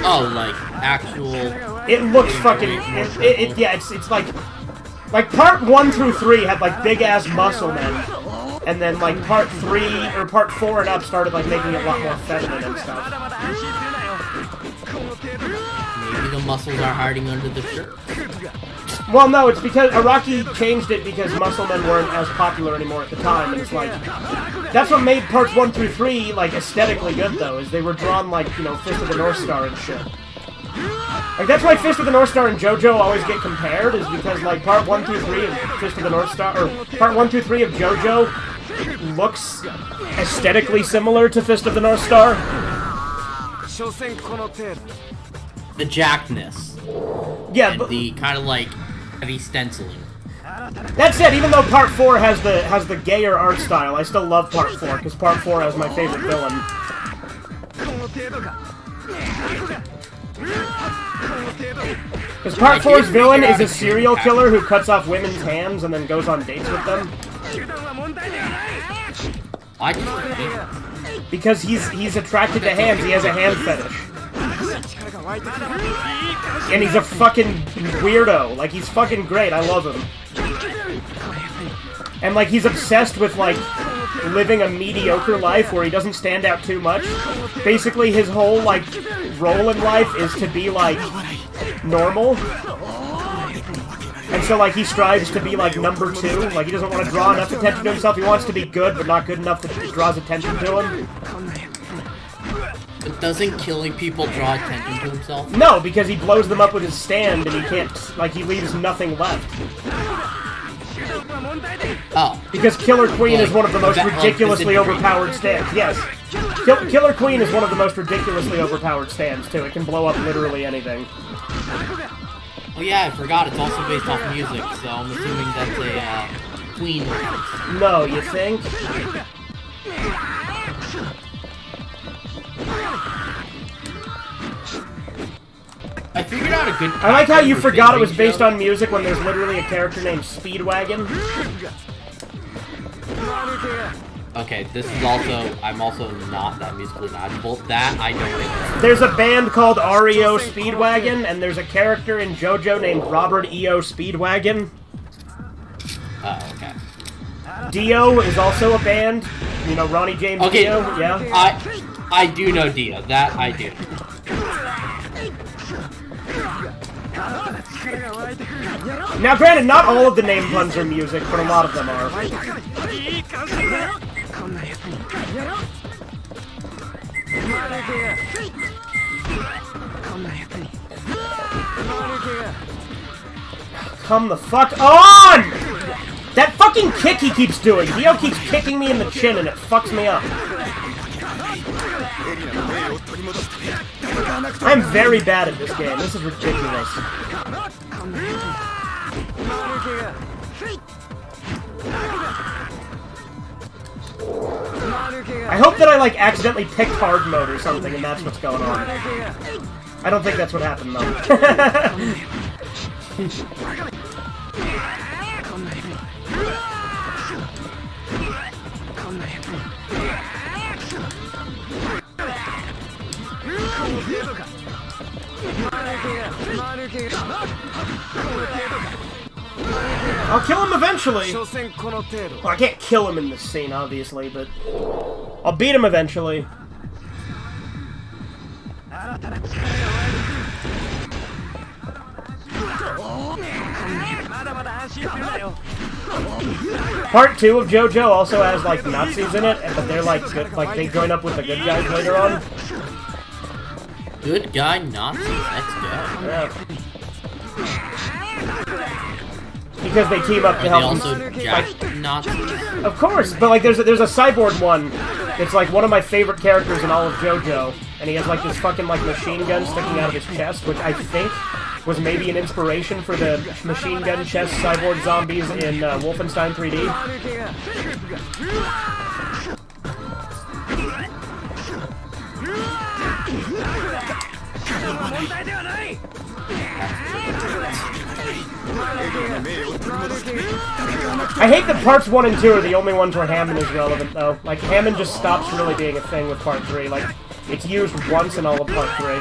Oh, like, actual... It looks fucking... yeah, it's like part 1 through 3 had, like, big-ass muscle men. And then, like, part 4 and up started, like, making it a lot more feminine and stuff. Maybe the muscles are hiding under the shirt. Well, no, it's because Araki changed it because muscle men weren't as popular anymore at the time, and it's like... That's what made parts 1 through 3, like, aesthetically good, though, is they were drawn like, you know, Fist of the North Star and shit. Like, that's why Fist of the North Star and Jojo always get compared, is because, like, part 1 through 3 of Fist of the North Star, or part 1 through 3 of Jojo looks aesthetically similar to Fist of the North Star. The jackedness. Yeah, and but... the kind of, like, heavy stenciling. That said, even though part 4 has the gayer art style, I still love part 4, because part 4 has my favorite villain. Because part 4's villain is a serial killer who cuts off women's hands and then goes on dates with them. I just... Because he's attracted to hands, he has a hand fetish. And he's a fucking weirdo. Like, he's fucking great, I love him. And, like, he's obsessed with, like, living a mediocre life where he doesn't stand out too much. Basically, his whole, like, role in life is to be, like, normal. And so, like, he strives to be, like, number 2. Like, he doesn't want to draw enough attention to himself. He wants to be good, but not good enough that it draws attention to him. But doesn't killing people draw attention to himself? No, because he blows them up with his stand and he can't, like, he leaves nothing left. Oh. Because Killer Queen is one of the most ridiculously overpowered stands. Yes. Killer Queen is one of the most ridiculously overpowered stands, too. It can blow up literally anything. Oh yeah, I forgot. It's also based off music, so I'm assuming that's a, Queen reference. No, you think? I figured out a good... I like how you forgot it was based on music when there's literally a character named Speedwagon. Okay, this is also... I'm also not that musically knowledgeable. That, I don't think... There's a band called REO Speedwagon, and there's a character in JoJo named Robert E.O. Speedwagon. Oh, okay. Dio is also a band. You know, Ronnie James Okay, Dio? Yeah. I do know Dio. That I do. Now, granted, not all of the name puns are music, but a lot of them are. Come the fuck on! That fucking kick he keeps doing. Dio keeps kicking me in the chin and it fucks me up. I'm very bad at this game. This is ridiculous. I hope that I, like, accidentally picked hard mode or something and that's what's going on. I don't think that's what happened, though. I'll kill him eventually. Well, I can't kill him in this scene, obviously, but I'll beat him eventually. Part 2 of JoJo also has, like, Nazis in it, but they're, like, good, like, they join up with the good guys later on. Good guy Nazis, let's go. Yeah. Because they team up to help also fight Nazis? Of course, but, like, there's a cyborg one. It's, like, one of my favorite characters in all of JoJo. And he has, like, this fucking, like, machine gun sticking out of his chest, which I think was maybe an inspiration for the machine gun chest cyborg zombies in Wolfenstein 3D. I hate that parts 1 and 2 are the only ones where Hammond is relevant, though. Like, Hammond just stops really being a thing with part 3. Like, it's used once in all of part 3.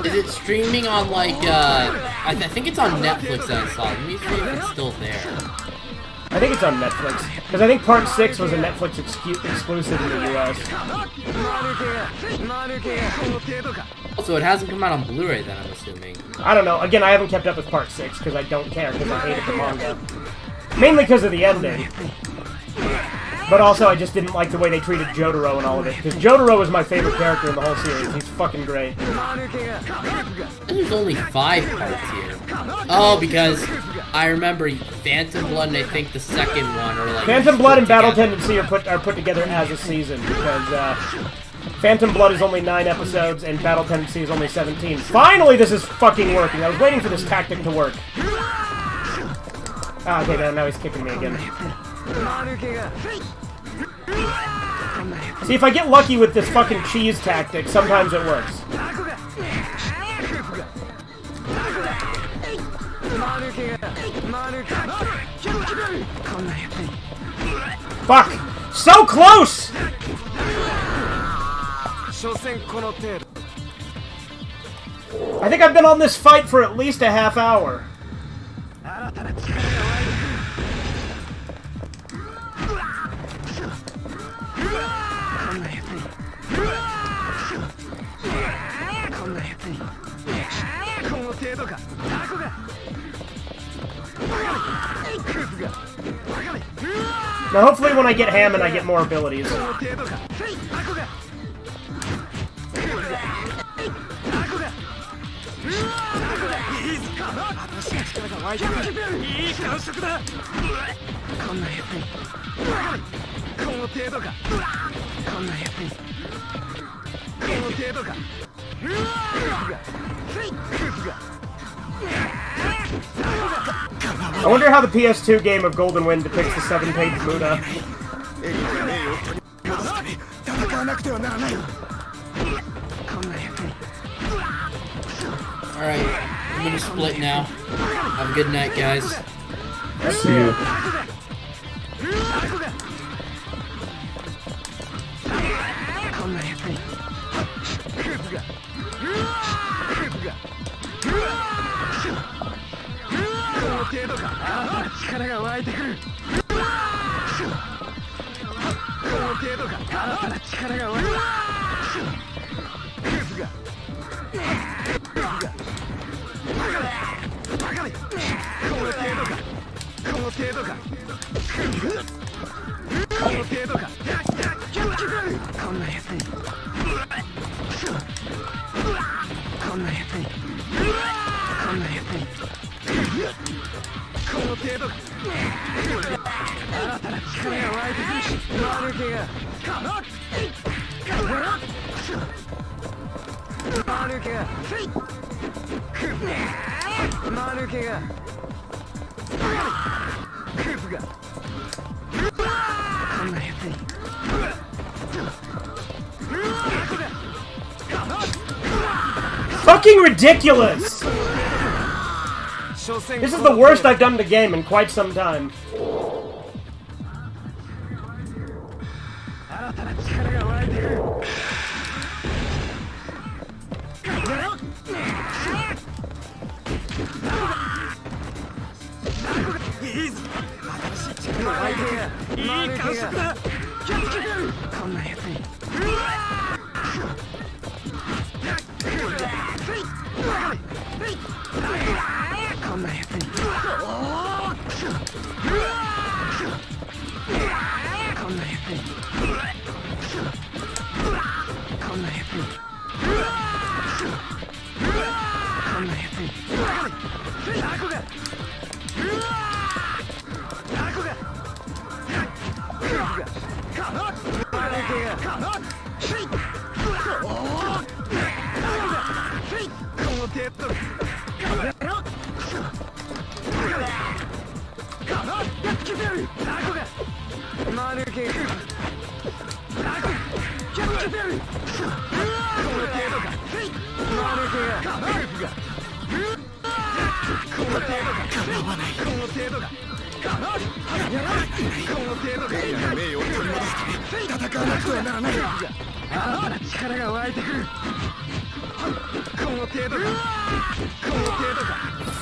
Is it streaming on, like, I think it's on Netflix that I saw. Let me see if it's still there. I think it's on Netflix. Because I think part 6 was a Netflix exclusive in the US. So it hasn't come out on Blu-ray then, I'm assuming. I don't know. Again, I haven't kept up with part 6 because I don't care because I hated the manga. Mainly because of the ending. But also, I just didn't like the way they treated Jotaro and all of it. Because Jotaro is my favorite character in the whole series. He's fucking great. There's only 5 parts here. Oh, because I remember Phantom Blood and I think the second one are like... Phantom Blood and Battle Tendency are put together as a season. Because Phantom Blood is only 9 episodes and Battle Tendency is only 17. Finally, this is fucking working. I was waiting for this tactic to work. Ah, okay, now he's kicking me again. See, if I get lucky with this fucking cheese tactic, sometimes it works. Fuck! So close! I think I've been on this fight for at least a half hour. Now hopefully when I get Hammond I get more abilities. I wonder how the PS2 game of Golden Wind depicts the 7-page Buddha. Alright, I'm gonna split now. Have a good night, guys. See you. Fucking ridiculous! This is the worst I've done in the game in quite some time.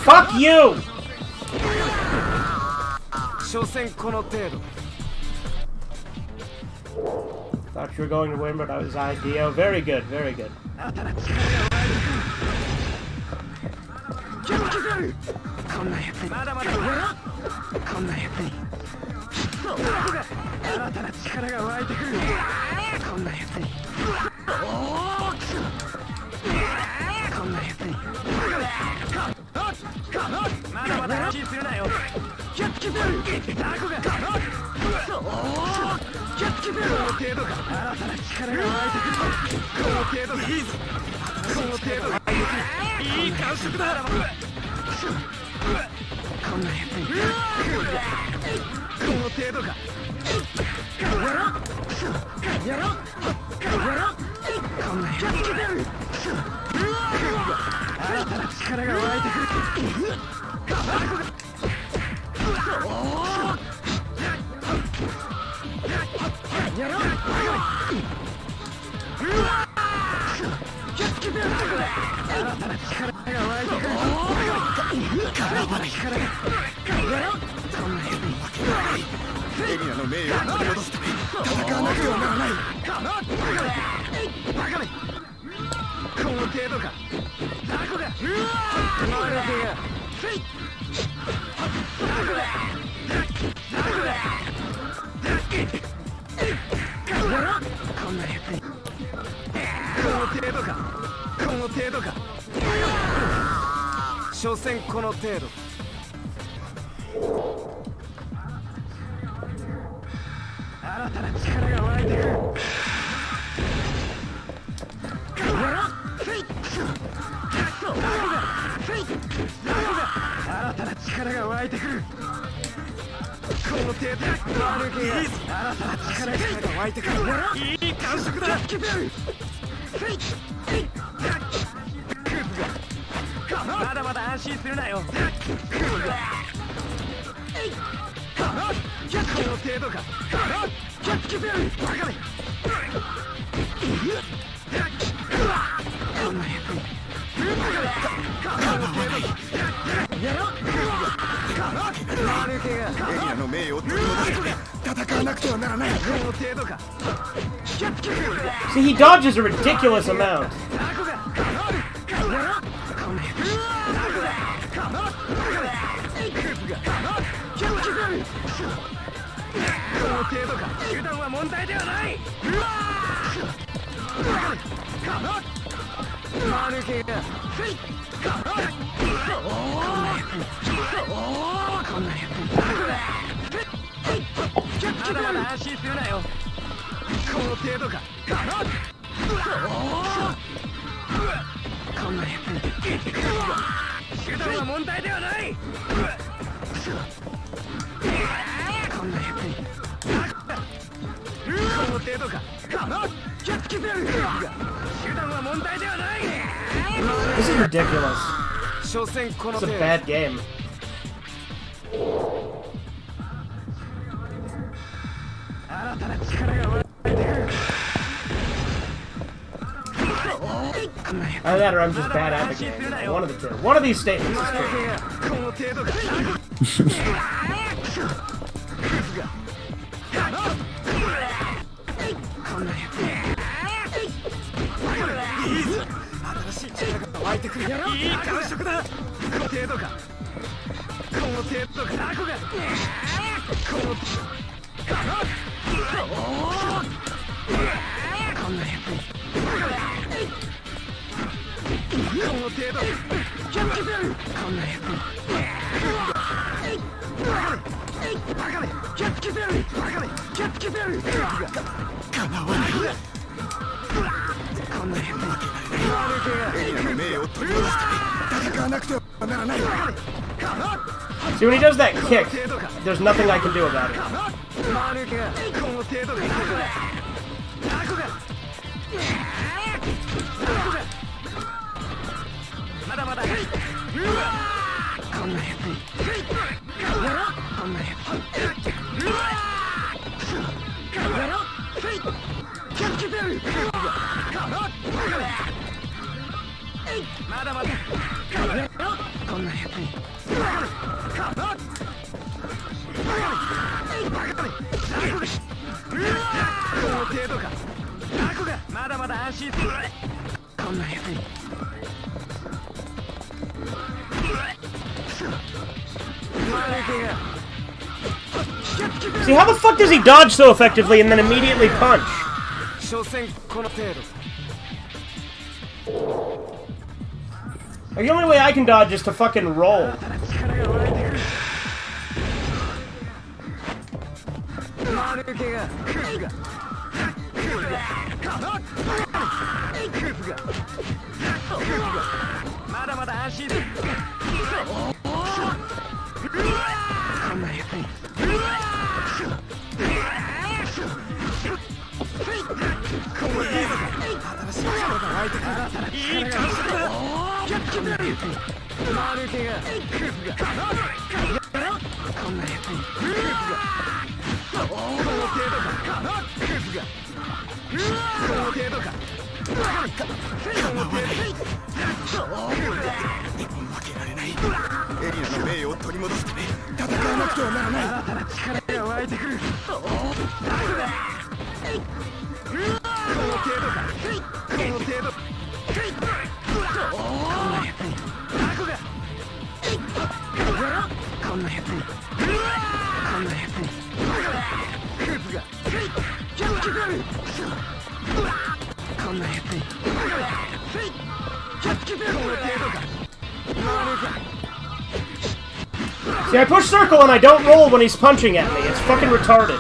Fuck you! 所詮この程度 Thought you were going to win, but I was IDO. Very good, very good. まだまだこんなやつに新たな力が湧いてくるこんなやつにこんなやつにまだまだ安心するなよキャッチベルタコがキャッチベルこの程度か新たな力が湧いてくるこの程度がいいぞこの程度がいい感触だこんなやつにこの程度かやろこんなやつに新たな力が湧いてくるやろ新たな力が湧いてくるエリアの名誉を取り戻すため戦わなくてはならないバカめこの程度かタコがマルケがタコがこんなやつにこの程度かこの程度か所詮この程度新たな力が湧いてくる新たな力が湧いてくるこの程度マルケが新たな力が湧いてくるいい感触だまだまだ安心するなよこの程度かキャッチベルバカめこんなやつにこの程度かやろマルケがエリアの名誉を取り戻すため戦わなくてはならないこの程度かキャッチベル See, he dodges a ridiculous amount. この程度か手段は問題ではないマルケがこんなやつにまだまだ安心するなよこの程度かこんなやつに手段は問題ではないこんなやつにこの程度かキャッチベル手段は問題ではない This is ridiculous. 所詮この It's 程 a 度 bad game. 新たな力が湧いてくる Either that or I'm just bad at the game. One of the two. One of these statements is true. この程度かこんなやつ新しい力が湧いてくるいい感触だこの程度かこの程度かタコがこのこんなやつにこの程度キャッチベルこんなやつにバカめキャッチベルバカめキャッチベルかなわないこんなやつにマルケがエリアの名誉を取り戻すため戦わなくてはならない See, when he does that kick, there's nothing I can do about it. マルケがこの程度がタコが See, how the fuck does he dodge so effectively and then immediately punch? Like, the only way I can dodge is to fucking roll. See, I push circle and I don't roll when he's punching at me. It's fucking retarded.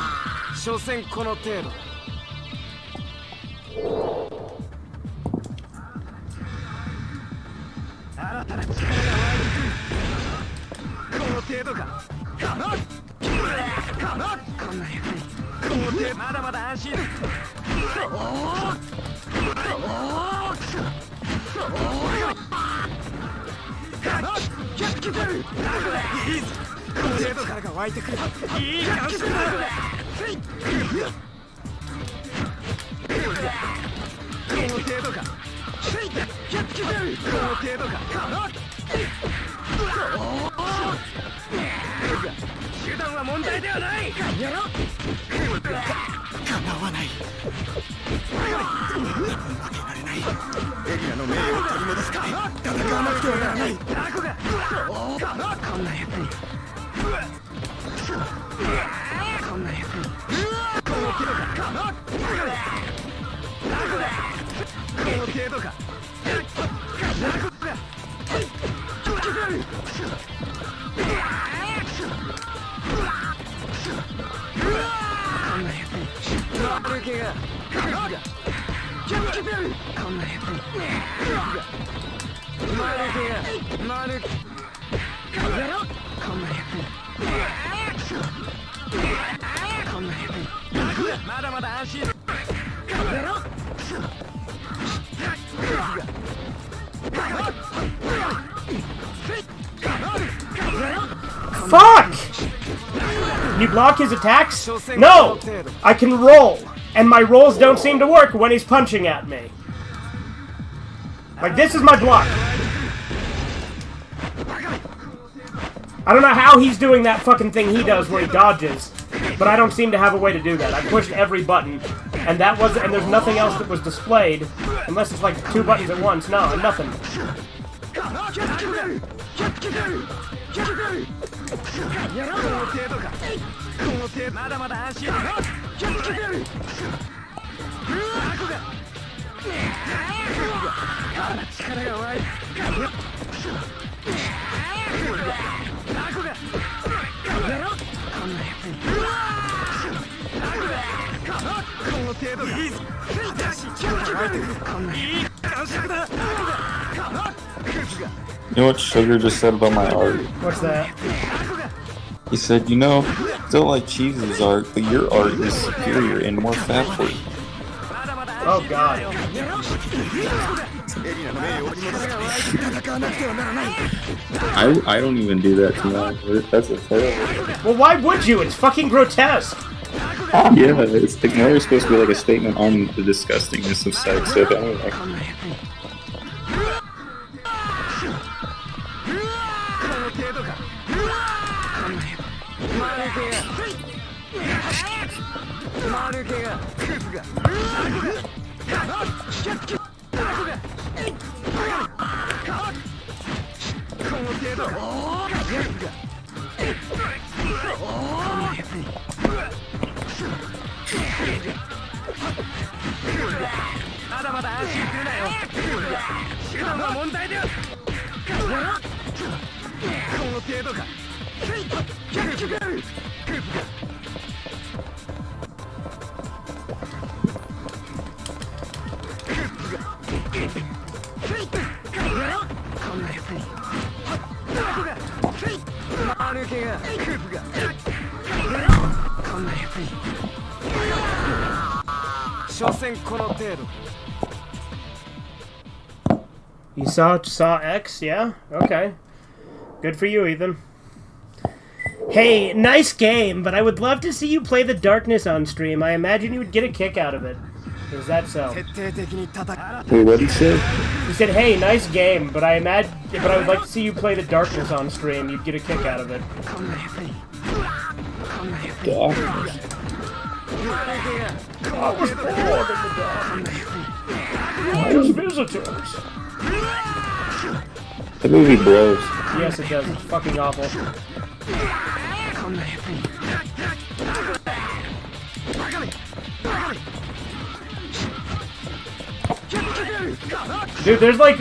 Fuck! Can you block his attacks? No! I can roll, and my rolls don't seem to work when he's punching at me. Like, this is my block. I don't know how he's doing that fucking thing he does where he dodges, but I don't seem to have a way to do that. I pushed every button, and that was, and there's nothing else that was displayed, unless it's like 2 buttons at once. No, nothing. You know what Sugar just said about my art? What's that? He said, you know, still like Cheese's art, but your art is superior and more factual. Oh god. I don't even do that to my. That's a terrible. Well, why would you? It's fucking grotesque. Yeah, it's like more supposed to be like a statement on the disgustingness of sex. So anyway. You saw X, yeah? Okay. Good for you, Ethan. Hey, nice game, but I would love to see you play the Darkness on stream. I imagine you would get a kick out of it. Is that so? Wait, what did he say? He said, hey, nice game, but I would like to see you play the Darkness on stream. You'd get a kick out of it. Darkness. I was bored in the dark. Just visitors. The movie blows. Yes, it does. It's fucking awful. Dude,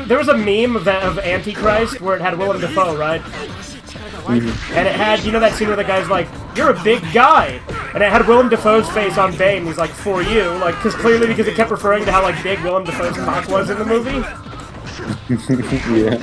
there was a meme of Antichrist where it had Willem Dafoe, right? Mm-hmm. And it had, you know that scene where the guy's like, "You're a big guy," and it had Willem Dafoe's face on Bane. He's like, "For you," like, because it kept referring to how like big Willem Dafoe's cock was in the movie. Yeah.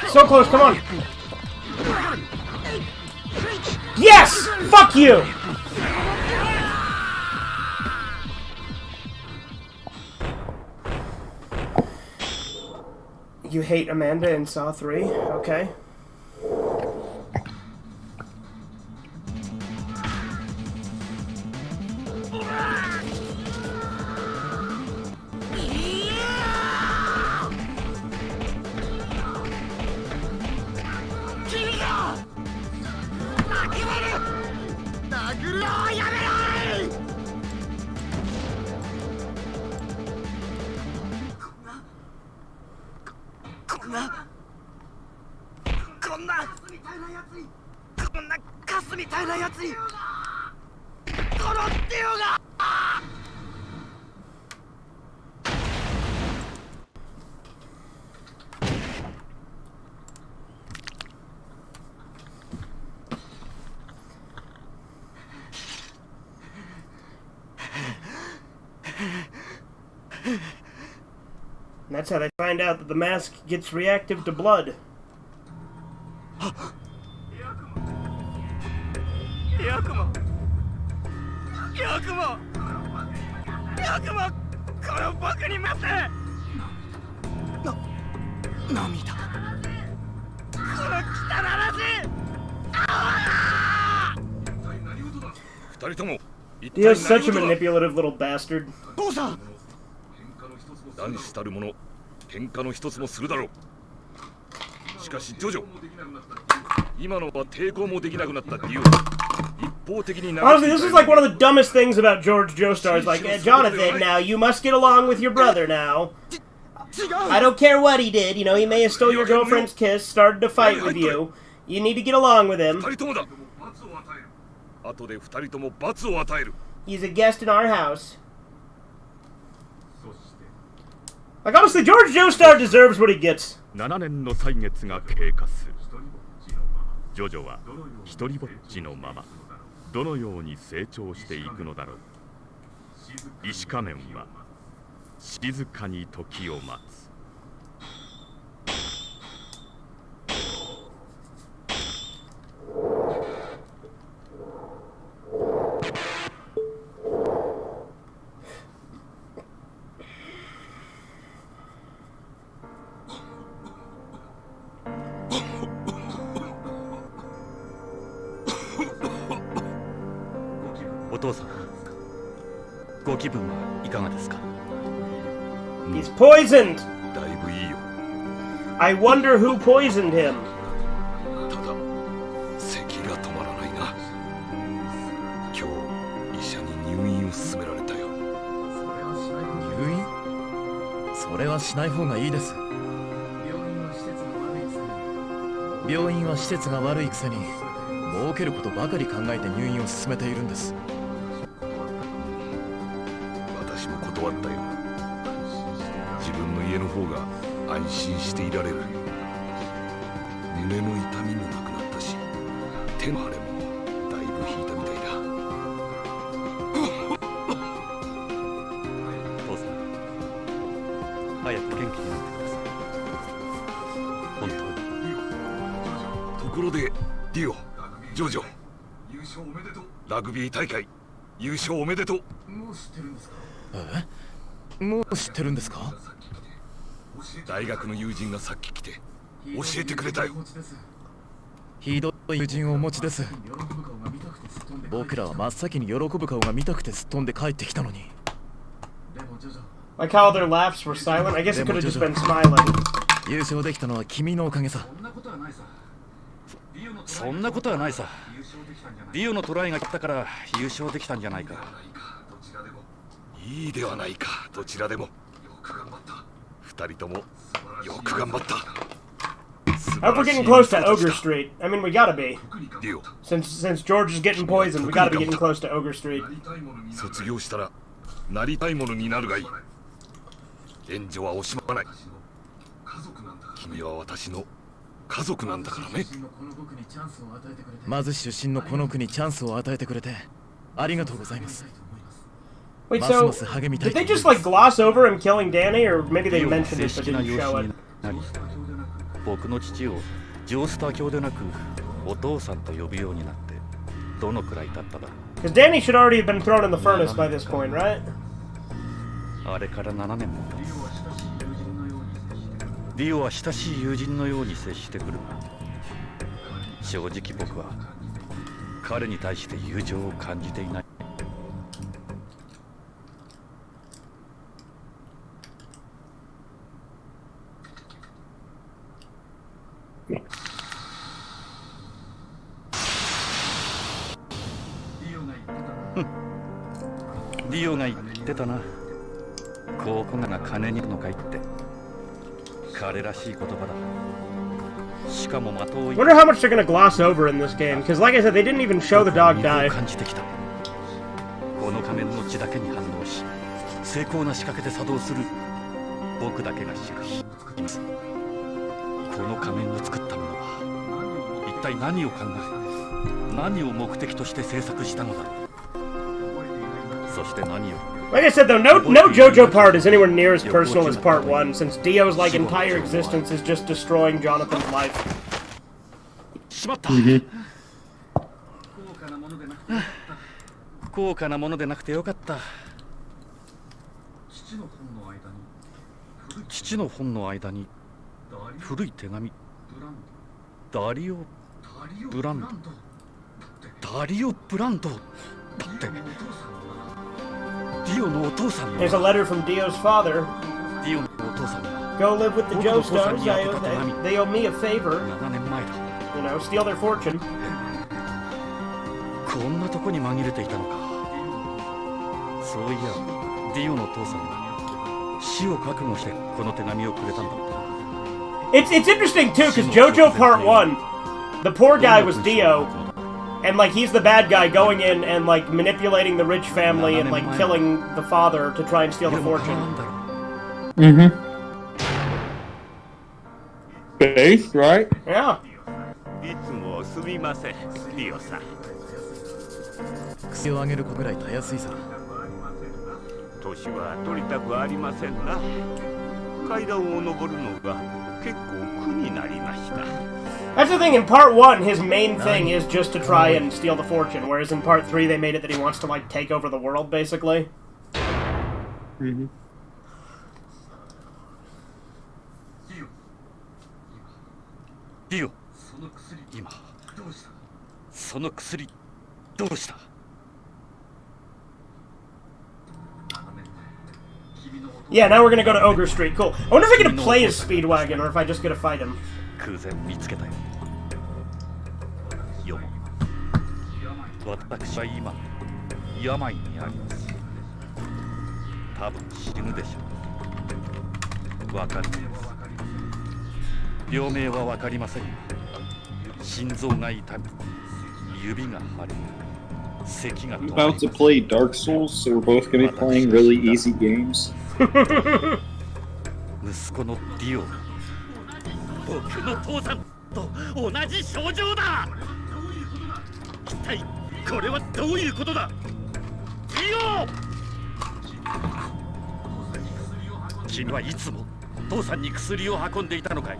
So close, come on. Yes! Fuck you! You hate Amanda in Saw 3? Okay. And that's how they find out that the mask gets reactive to blood. He is such a manipulative little bastard. 男子たる者喧嘩の一つもするだろう。しかしジョジョ、今のは抵抗もできなくなった理由。一方的に Honestly, this is like one of the dumbest things about George Joestar. It's like, Jonathan, now you must get along with your brother now. I don't care what he did. You know, he may have stole your girlfriend's kiss, started to fight with you. You need to get along with him. 後で二人とも罰を与える。 He's a guest in our house. Like, honestly, George Joestar deserves what he gets. 7年の歳月が経過する。ジョジョは一人ぼっちのままどのように成長していくのだろう。石仮面は静かに時を待つ。お父さん、ご気分はいかがですか？ He's poisoned! だいぶいいよ。 I wonder who poisoned him. ただ、咳が止まらないな。今日、医者に入院を勧められたよ。入院？それはしない方がいいです。病院は施設が悪いくせに、儲けることばかり考えて入院を進めているんです。私も断ったよ。自分の家の方が安心していられる。胸の痛みもなくなったし、手の腫れもだいぶ引いたみたいだ。父さん、早く元気になってください。本当に。ところで、ディオ、ジョジョ、ラグビー大会優勝おめでとう。もう知ってるんですか？もう知ってるんですか？大学の友人がさっき来て教えてくれたよ。ひどい友人をお持ちです。僕らは真っ先に喜ぶ顔が見たくてすっ飛んで帰ってきたのに。 Like how their laughs were silent. I guess it could have just been smiling. 優勝できたのは君のおかげさ。そんなことはないさ。ディオのトライが来たから優勝できたんじゃないか。いいではないか。どちらでも二人ともよく頑張った。 I hope we're getting close to Ogre Street. I mean, we gotta be. ディオ、 Since George is getting poisoned, we gotta be getting close to Ogre Street. 卒業したらなりたいものになるがいい。援助は惜しまない。君は私の家族なんだからね。まず出身のこの国にチャンスを与えてくれてありがとうございます。 Wait, so did they just like gloss over him killing Danny, or maybe they mentioned it but didn't show it? 僕の父をジョースター教でなくお父さんと呼ぶようになってどのくらい経っただろう。 Because Danny should already have been thrown in the furnace by this point, right? あれから7年も経つ。ディオは親しい友人のように接してくるが、正直僕は彼に対して友情を感じていない。ディオが言ってたな。ここが金に行くのかいって。彼らしい言葉だ。しかも的を Wonder how much they're gonna gloss over in this game, because like I said, they didn't even show the dog die. 感じてきた。この仮面の血だけに反応し、精巧な仕掛けで作動する僕だけが知る秘密。この仮面を作った者は一体何を考え、何を目的として制作したのだろう。そして何より Like I said though, no Jojo part is anywhere near as personal as part 1, since Dio's like entire existence is just destroying Jonathan's life. しまった。高価なものでなくてよかった。父の本の間に古い手紙。ダリオブランド。ダリオブランドだって。ディオのお父さん。There's a letter from Dio's father. ディオのお父さんが。Go live with the Joestars. They owe me a favor. 7年前だ。You know, steal their fortune. こんなとこに紛れていたのか。そういや、ディオの父さんが死を覚悟してこの手紙をくれたんだった。It's interesting too, because JoJo Part 1, the poor guy was Dio, and like he's the bad guy going in and like manipulating the rich family and like killing the father to try and steal the fortune. Mm-hmm. Base, right? Yeah. いつもすみません、ディオさん。口を上げる子ぐらいたやすいさ。年は取りたくありませんな。階段を登るのが結構苦になりました。That's the thing, in part 1, his main thing is just to try and steal the fortune, whereas in part 3 they made it that he wants to like take over the world, basically. Mm-hmm. ディオ、今、その薬、どうした？ Yeah, now we're gonna go to Ogre Street. Cool. I wonder if I get to play as Speedwagon or if I just get to fight him. 空前見つけたよ。よも。私は今、病にあります。多分死ぬでしょう。わかるんです。病名はわかりませんが、心臓が痛み、指が腫れ、咳が止まります。 About to play Dark Souls, so we're both gonna be playing really easy games. 息子のディオ、僕の父さんと同じ症状だ。一体これはどういうことだ？ディオ！君はいつも父さんに薬を運んでいたのかい？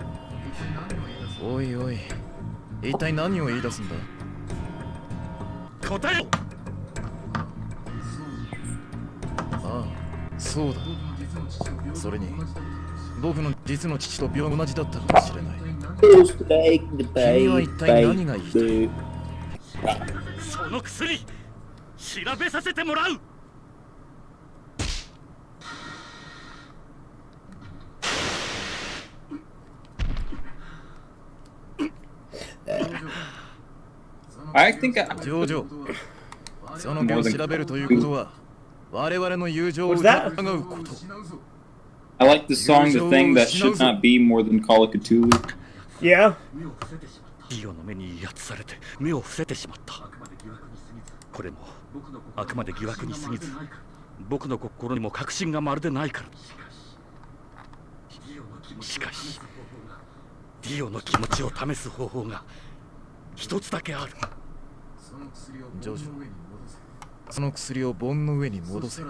おいおい、一体何を言い出すんだ？答えろ！ああ、そうだ。それに僕の実の父と病同じだったかもしれない。君は一体何が言いたい？その薬、調べさせてもらう。I think I... ジョージョ、その病を調べるということは我々の友情を疑うこと。I like the song The Thing That Should Not Be more than Call of Cthulhu. Yeah. ディオの目に威圧されて目を伏せてしまった。これもあくまで疑惑に過ぎず、僕の心にも確信がまるでないから。しかし、ディオの気持ちを試す方法が一つだけある。ジョジョ、その薬を盆の上に戻せ。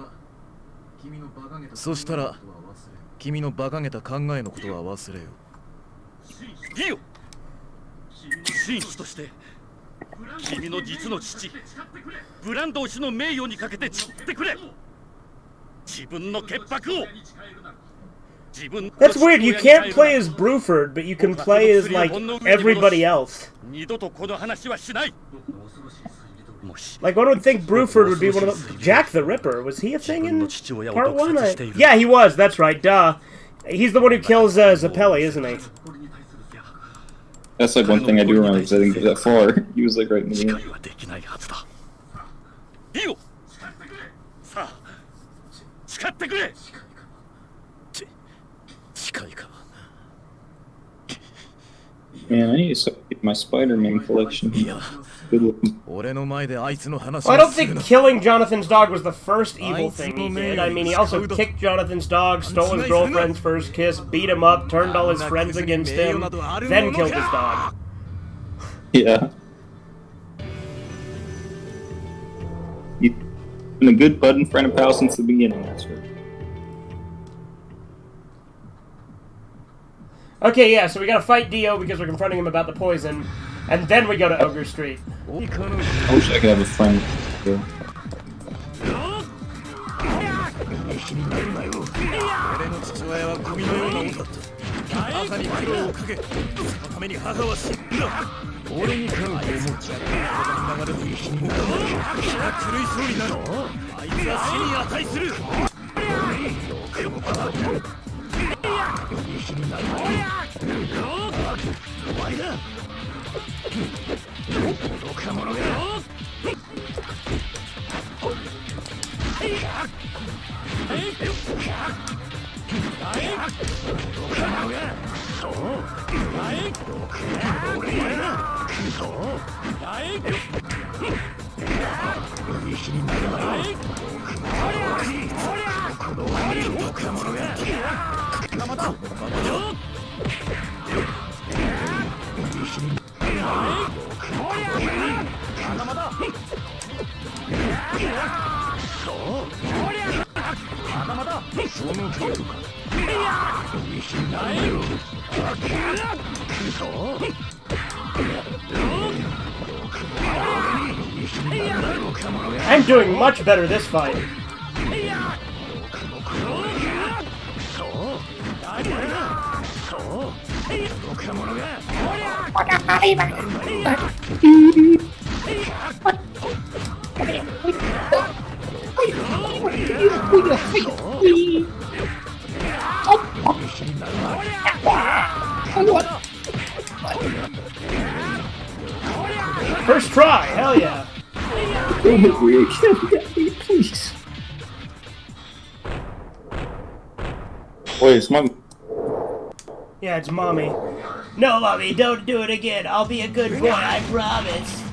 そしたら君の馬鹿げた考えのことは忘れよ。ディオ、紳士として君の実の父ブランドー氏の名誉にかけて誓ってくれ。自分の潔白を。 That's weird, you can't play as Bruford, but you can play as, like, everybody else. Like, one would think Bruford would be one of the... Jack the Ripper, was he a thing in part 1? Yeah, he was, that's right, duh. He's the one who kills Zappelli, isn't he? That's like one thing I do remember, because I didn't get that far. He was like right in the middle. 近いか。 Man, I need to get my Spider-Man collection. Good looking. 俺の前であいつの話 Well, I don't think killing Jonathan's dog was the first evil thing he did. I mean, he also kicked Jonathan's dog, stole his girlfriend's first kiss, beat him up, turned all his friends against him, then killed his dog. Yeah. Been a good budding friend of pal since the beginning, that's right. Okay, yeah, so we gotta fight Dio because we're confronting him about the poison, and then we go to Ogre Street. I wish I could have a friend. Yeah. 俺の父親はゴミのような男だった母に苦労をかけそのために母は死んだ俺に飼うと思っちゃう体に流れる気が狂いそうになるあいつは死に値する I'm doing much better this fight. First try, hell yeah. Please. Wait, it's my... Yeah, it's mommy. No, mommy, don't do it again. I'll be a good boy, I promise.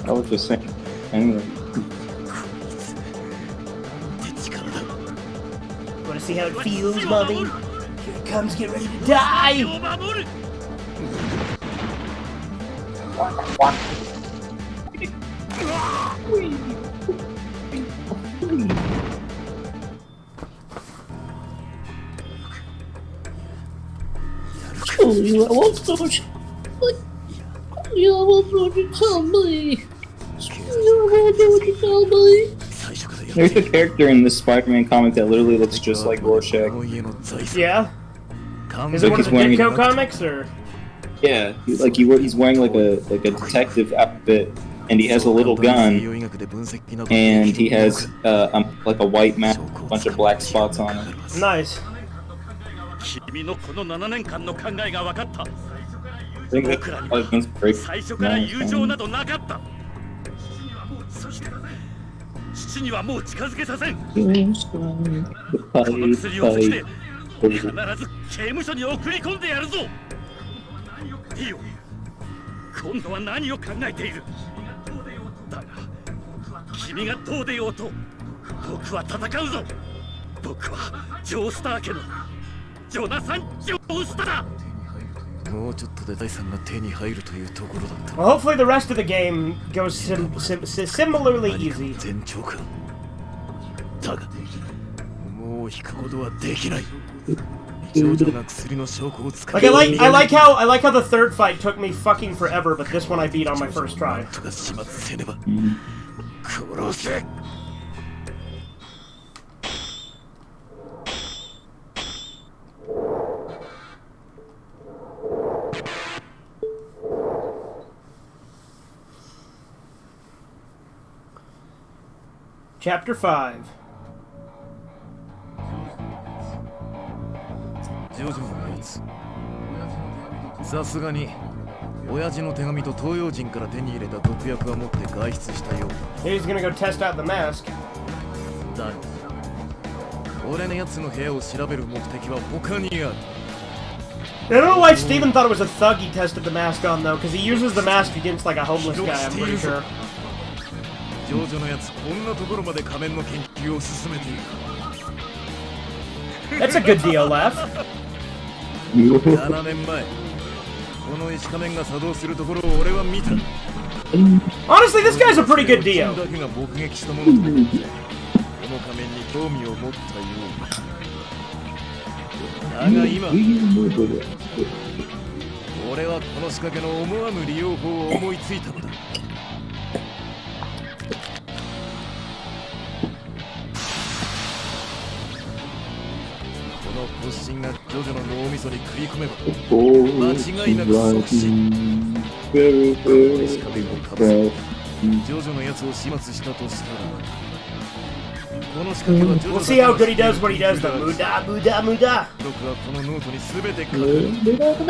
I was just saying. Anyway. Wanna see how it feels, mommy? Here it comes, get ready to die! You won't start. You won't start to tell me. You won't do to tell me. There's a character in this Spider-Man comic that literally looks just like Rorschach. Yeah? Is it one of the Ditko comics, or? Yeah, he's wearing like a detective outfit, and he has a little gun, and he has like a white mask, a bunch of black spots on it. Nice. I think that's great. Well, hopefully the rest of the game goes similarly easy. Like I like how the third fight took me fucking forever, but this one I beat on my first try. Chapter 5. Jojo のやつさすがに親父の手紙と東洋人から手に入れた毒薬は持って外出したようだ。 He's gonna go test out the mask. だが俺のやつの部屋を調べる目的は他にある。 I don't know why Steven thought it was a thug he tested the mask on, though, because he uses the mask against, like, a homeless guy, I'm pretty sure. ジョジョのやつこんなところまで仮面の研究を進めている。 That's a good deal, laugh. 7年前この石仮面が作動するところを俺は見た。Honestly, this guy's a pretty good Dio. だけが目撃したものとこの仮面に興味を持ったようだが今俺はこの仕掛けの思わぬ利用法を思いついたのだこの発信がジョジョの脳みそに食い込めば間違いなく即死この仕掛けをかぶせジョジョのやつを始末したとしたらこの仕掛けはジョジョ We'll see how good he does when he does the muda muda muda. 僕はこのノートに全て書く警察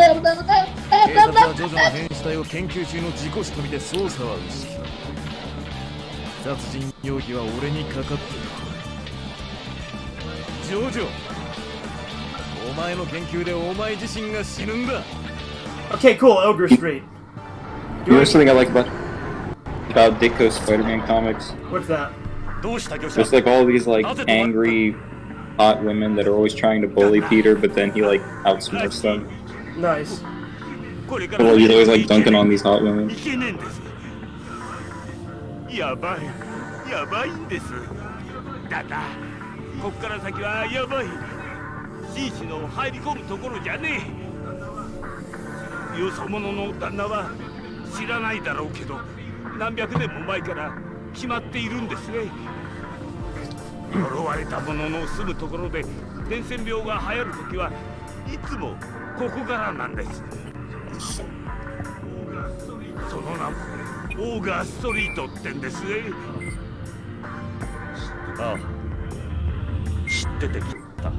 はジョジョの変死体を研究中の事故死とみて捜査は打ち切る殺人容疑は俺にかかっているジョジョお前の研究でお前自身が死ぬんだ Okay, cool. Ogre Street. You know something I like about Ditko's Spider-Man comics? What's that? There's like all these like angry hot women that are always trying to bully Peter, but then he like outsmarts them. Nice. Well, he's always like dunking on these hot women. やばいんですだだこっから先はやばい紳士の入り込むところじゃねえよそ者の旦那は知らないだろうけど何百年も前から決まっているんですね呪われた者の住むところで伝染病が流行るときはいつもここからなんですその名もオーガーストリートってんですねああ知っててきた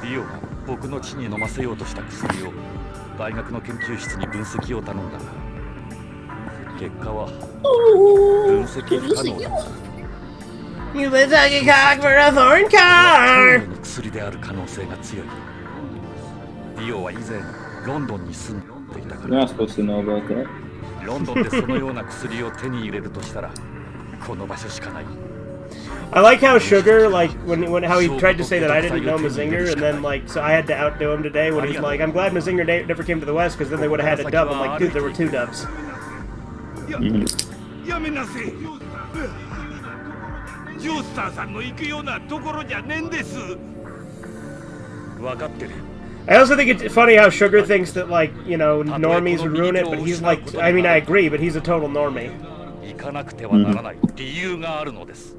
リオが僕の血に飲ませようとした薬を大学の研究室に分析を頼んだ結果は分析不可能だ You been taking cock for a foreign car! の薬である可能性が強いリオは以前ロンドンに住んでいたか You're ら not supposed to know about that. ロンドンでそのような薬を手に入れるとしたらこの場所しかない I like how Sugar, like, when how he tried to say that I didn't know Mazinger, and then, like, so I had to outdo him today when he's like, I'm glad Mazinger never came to the West, because then they would have had a dub. I'm like, dude, there were 2 dubs. やめなせえジョースターさんの行くようなところじゃねえんです分かってる I also think it's funny how Sugar thinks that, like, you know, normies would ruin it, but he's like, I mean, I agree, but he's a total normie. 行かなくてはならない理由があるのです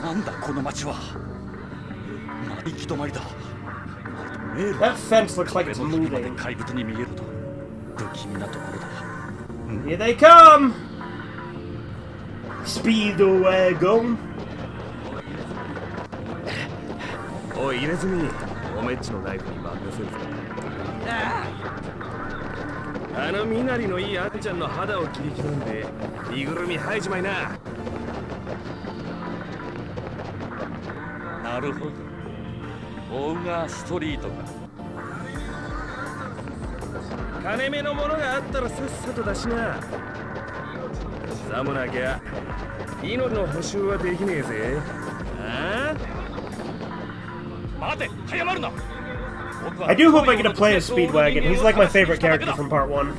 なんだこの街は行き止まりだ That fence looks like it's moving. 怪物に見えると不気味なところだ Here they come! Speedwagon! おい入れ墨おめっちのナイフに任せるぞあの身なりのいいあんちゃんの肌を切り刻んで着ぐるみ生えちまいななるほどオウガーストリートか金目のものがあったらさっさと出しなさもなきゃ命の補修はできねえぜああ待て早まるな I do hope I get to play as Speedwagon. He's like my favorite character from part 1.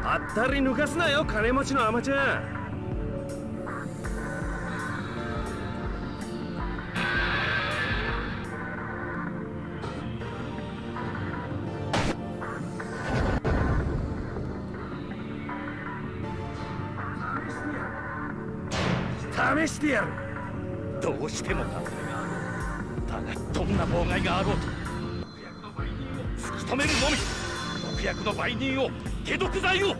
あったり抜かすなよ金持ちのアマちゃん試してやるどうしてもだだがどんな妨害があろうと突き止めるのみ毒薬の売人を解毒剤を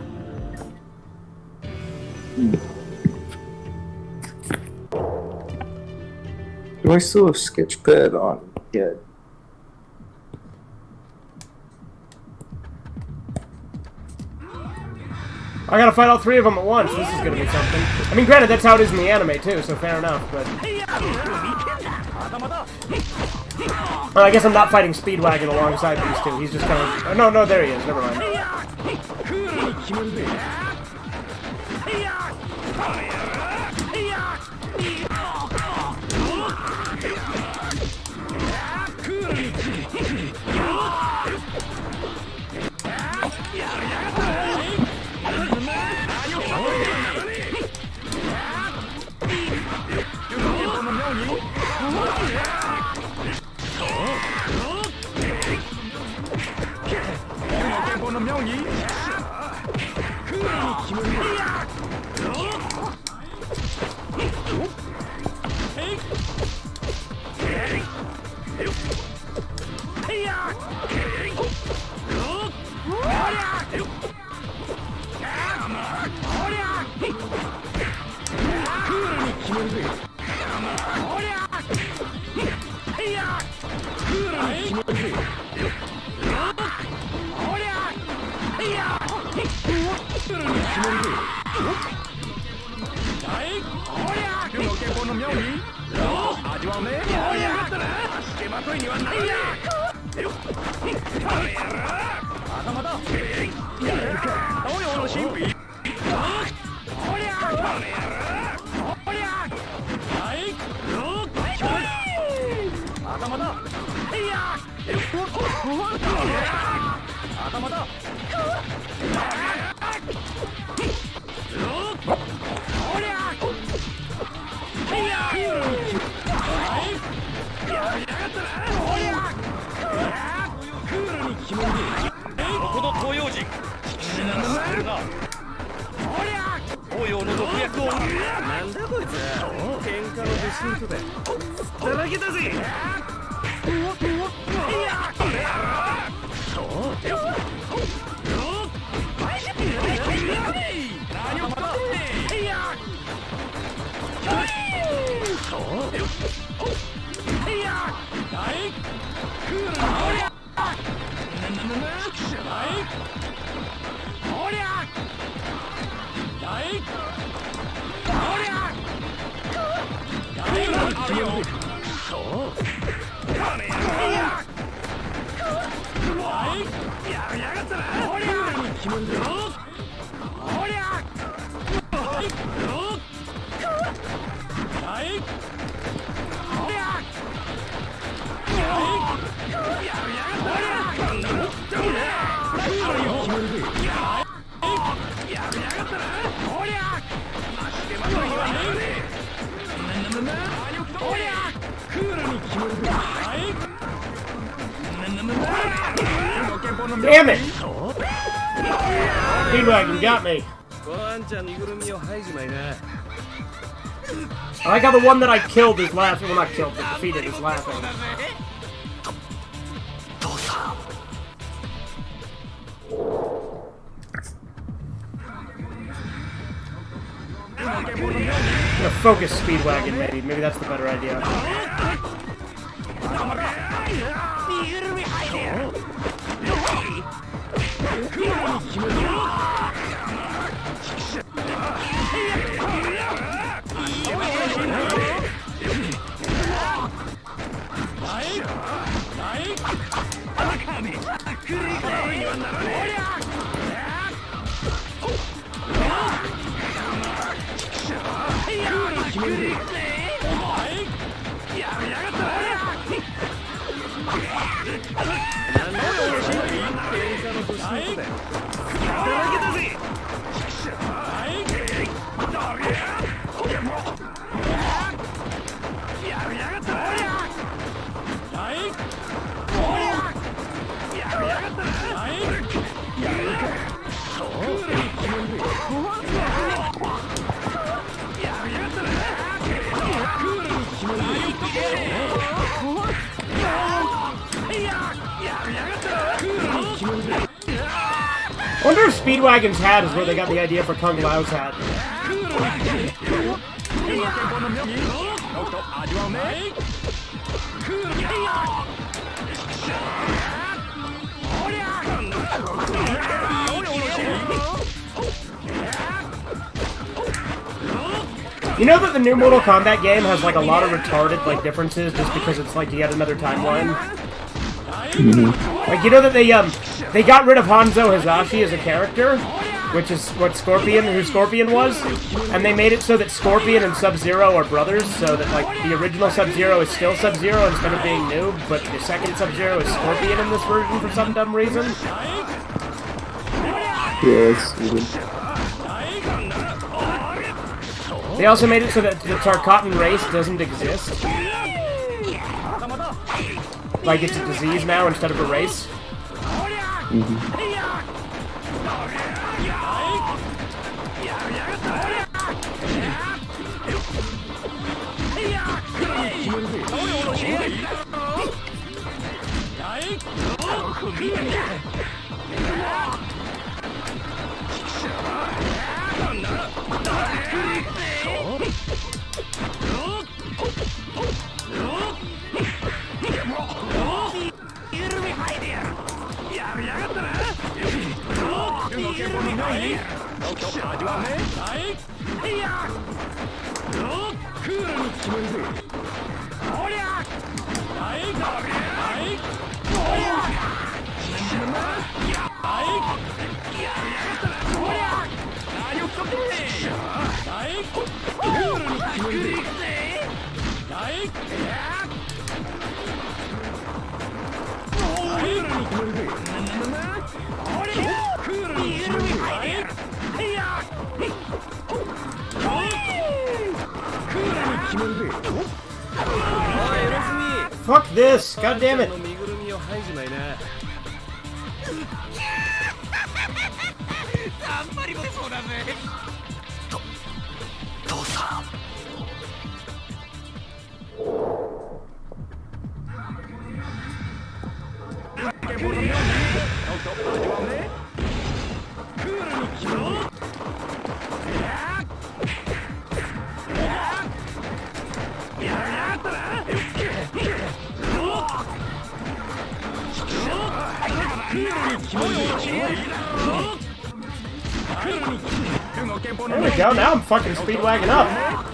Do I still have Sketchpad on? Yeah. I gotta fight all 3 of them at once. This is gonna be something. I mean, granted, that's how it is in the anime too, so fair enough, but... Well, I guess I'm not fighting Speedwagon alongside these 2. He's just kind of... Oh, no, there he is. Never mind. Damn it! Speedwagon got me. I like how the one that I killed is laughing. Well, not killed, but defeated is laughing. I'm gonna focus Speedwagon, maybe. Maybe that's the better idea. I wonder if Speedwagon's hat is where they got the idea for Kung Lao's hat. You know that the new Mortal Kombat game has like a lot of retarded like differences just because it's like yet another timeline? Like, you know that they got rid of Hanzo Hazashi as a character, which is what who Scorpion was, and they made it so that Scorpion and Sub-Zero are brothers, so that like the original Sub-Zero is still Sub-Zero instead of being Noob, but the second Sub-Zero is Scorpion in this version for some dumb reason. Yes. They also made it so that the Tarkatan race doesn't exist. Like it's a disease now instead of a race. Fuck this! God damn it! There we go, now I'm fucking speedwagging up.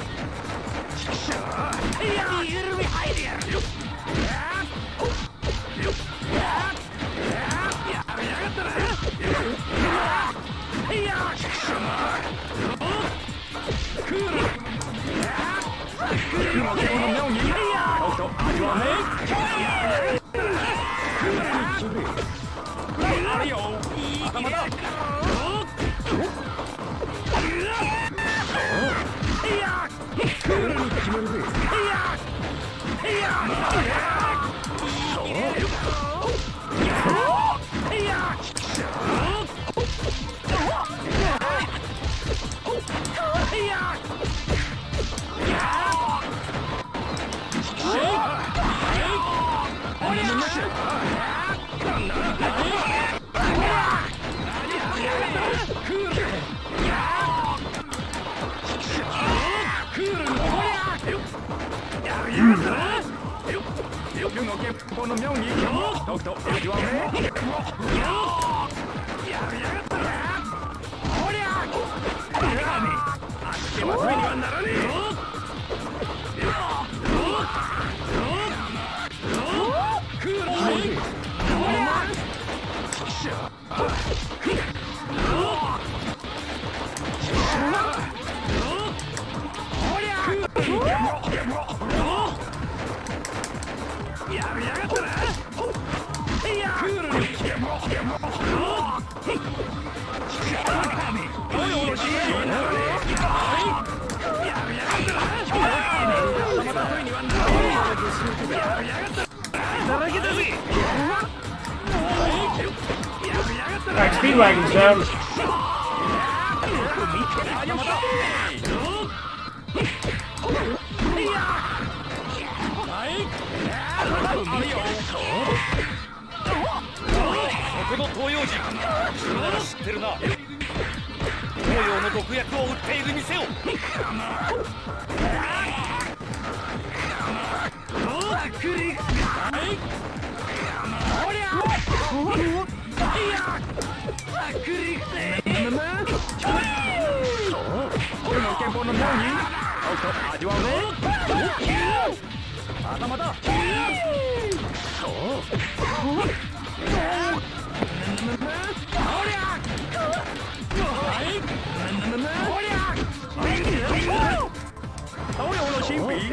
Alright, speedwagon's down.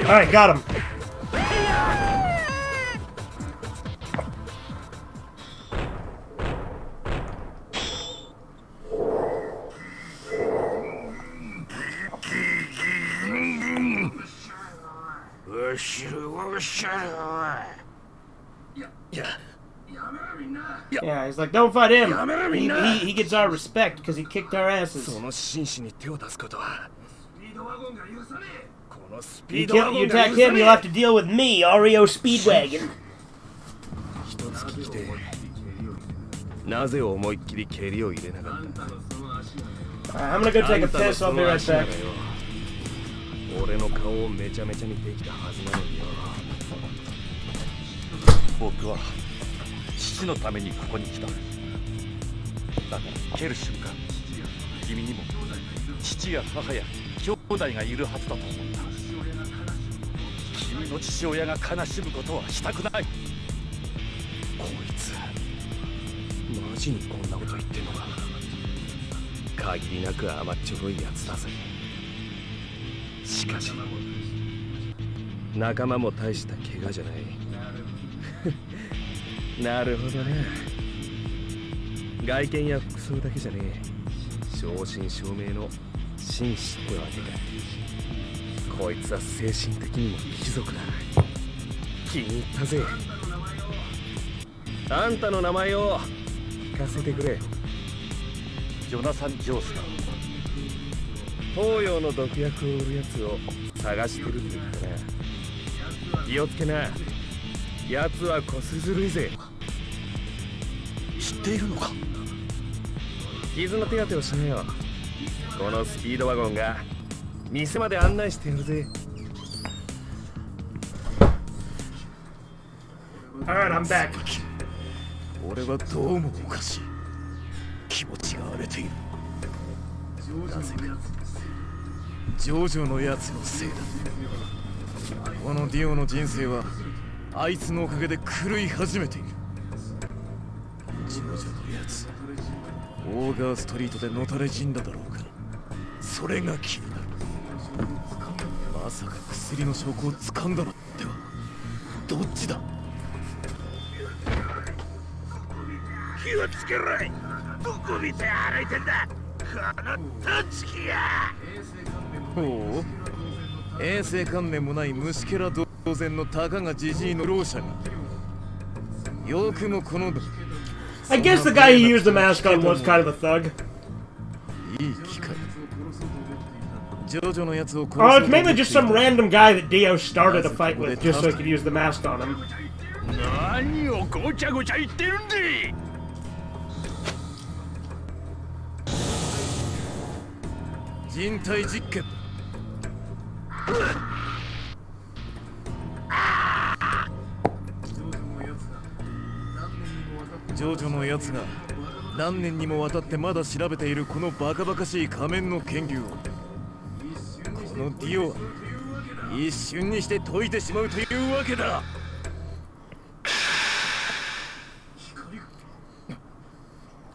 Alright, got him. Yeah, he's like, don't fight him. He gets our respect because he kicked our asses. You attack him, you'll have to deal with me, REO Speedwagon. I'm gonna go take a piss, I'll be right back. 俺の顔をめちゃめちゃにできたはずなのによ。僕は父のためにここに来た。だから蹴る瞬間、君にも父や母や兄弟がいるはずだと思った。君の父親が悲しむことはしたくない。こいつマジにこんなこと言ってんのか。限りなく甘っちょろいやつだぜ。しかし仲間も大した怪我じゃない。なるほどな。外見や服装だけじゃねえ、正真正銘の紳士ってわけか。こいつは精神的にも貴族だ。気に入ったぜ。あんたの名前を聞かせてくれ。ジョナサン・ジョースだ。東洋の毒薬を売るやつを探してるって言ったな。気をつけな。やつはこすずるいぜ。知っているのか。傷の手当てをしなよ。このスピードワゴンが店まで案内してやるぜ。Alright, I'm back. 俺はどうもおかしい。気持ちが荒れている。なぜかジョジョのやつのせいだ。このディオの人生はあいつのおかげで狂い始めている。ジョジョのやつ、オーガーストリートでのたれ死んだだろうか。それが気になる。まさか薬の証拠を掴んだのでは。どっちだ。気をつけろい。どこ見て歩いてんだ、このトチキが。ほう、衛生観念もない虫けら同然のたかがじじいの老者が。よくもこの I guess the guy he used the mask on was kind of a thug. いい機会。ジョジョのやつを Oh, it's mainly just some random guy that Dio started a fight with just so he could use the mask on him. 何をごちゃごちゃ言ってるんで。人体実験。ジョジョのやつが何年にもわたってまだ調べているこのバカバカしい仮面の研究を、このディオは一瞬にして解いてしまうというわけだ。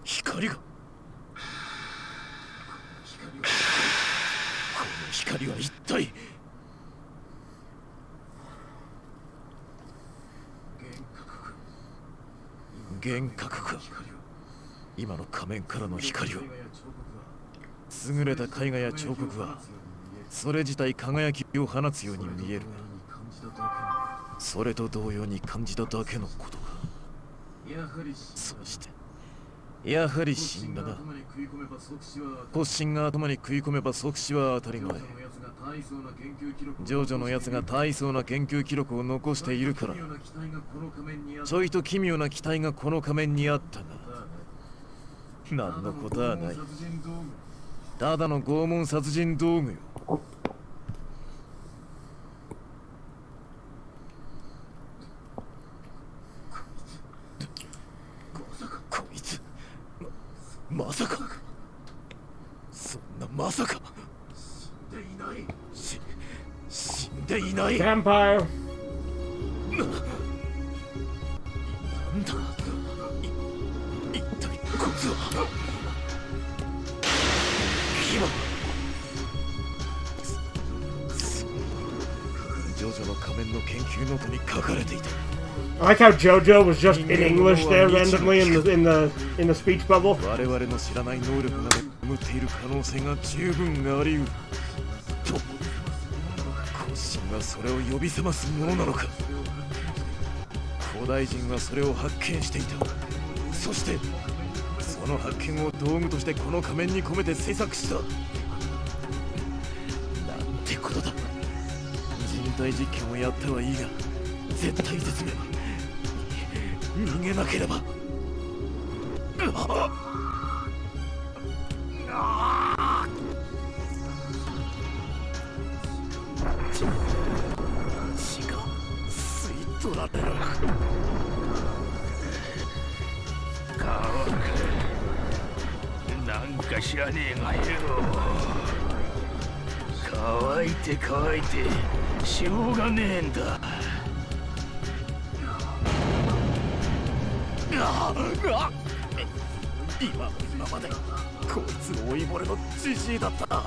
光が、この光は一体。幻覚か。今の仮面からの光は、優れた絵画や彫刻はそれ自体輝きを放つように見えるが、それと同様に感じただけのことか。そしてやはり死んだな。発疹が頭に食い込めば即死は当たり前。ジョジョのやつが大層な研究記録を残しているから、ちょいと奇妙な機体がこの仮面にあったが、何のことはない。ただの拷問殺人道具よ。こいつ、まさか、そんなまさか。死んでいない。Vampire. なんだ。一体こいつは。ジョジョの仮面の研究ノートに書かれていた。I like how Jojo was just in English there randomly in the speech bubble. 我々の知らない能力が眠っている可能性が十分あり得ると。渾身がそれを呼び覚ますものなのか。こ古代人はそれを発見していた。そしてその発見を道具としてこの仮面に込めて制作した。なんてことだ。人体実験をやってはいいが絶対絶命逃げなければ。血が吸い取られる。なんか知らねえがよ。乾いて乾いてしょうがねえんだ。今までこいつ老いぼれのじじいだった。だが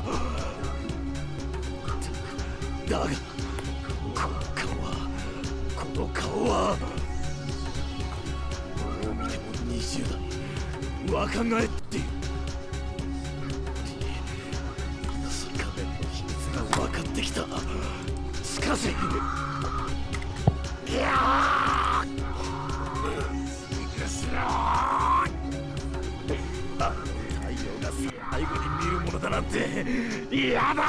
この顔はどう見ても20代。若返っている。仮面の秘密が分かってきた。しかし太陽が最後に見るものだなんて嫌だ。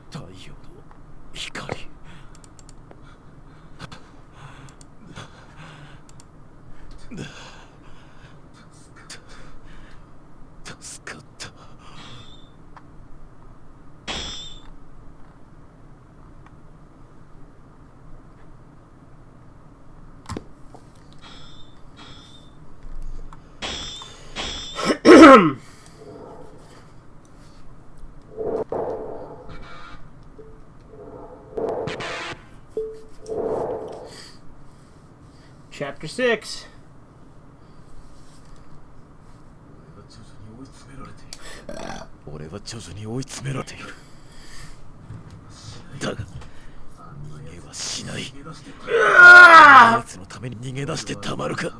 太陽の光。助かった。Chapter 6. 俺は徐々に追い詰められている。だが逃げはしない。奴のために逃げ出してたまるか。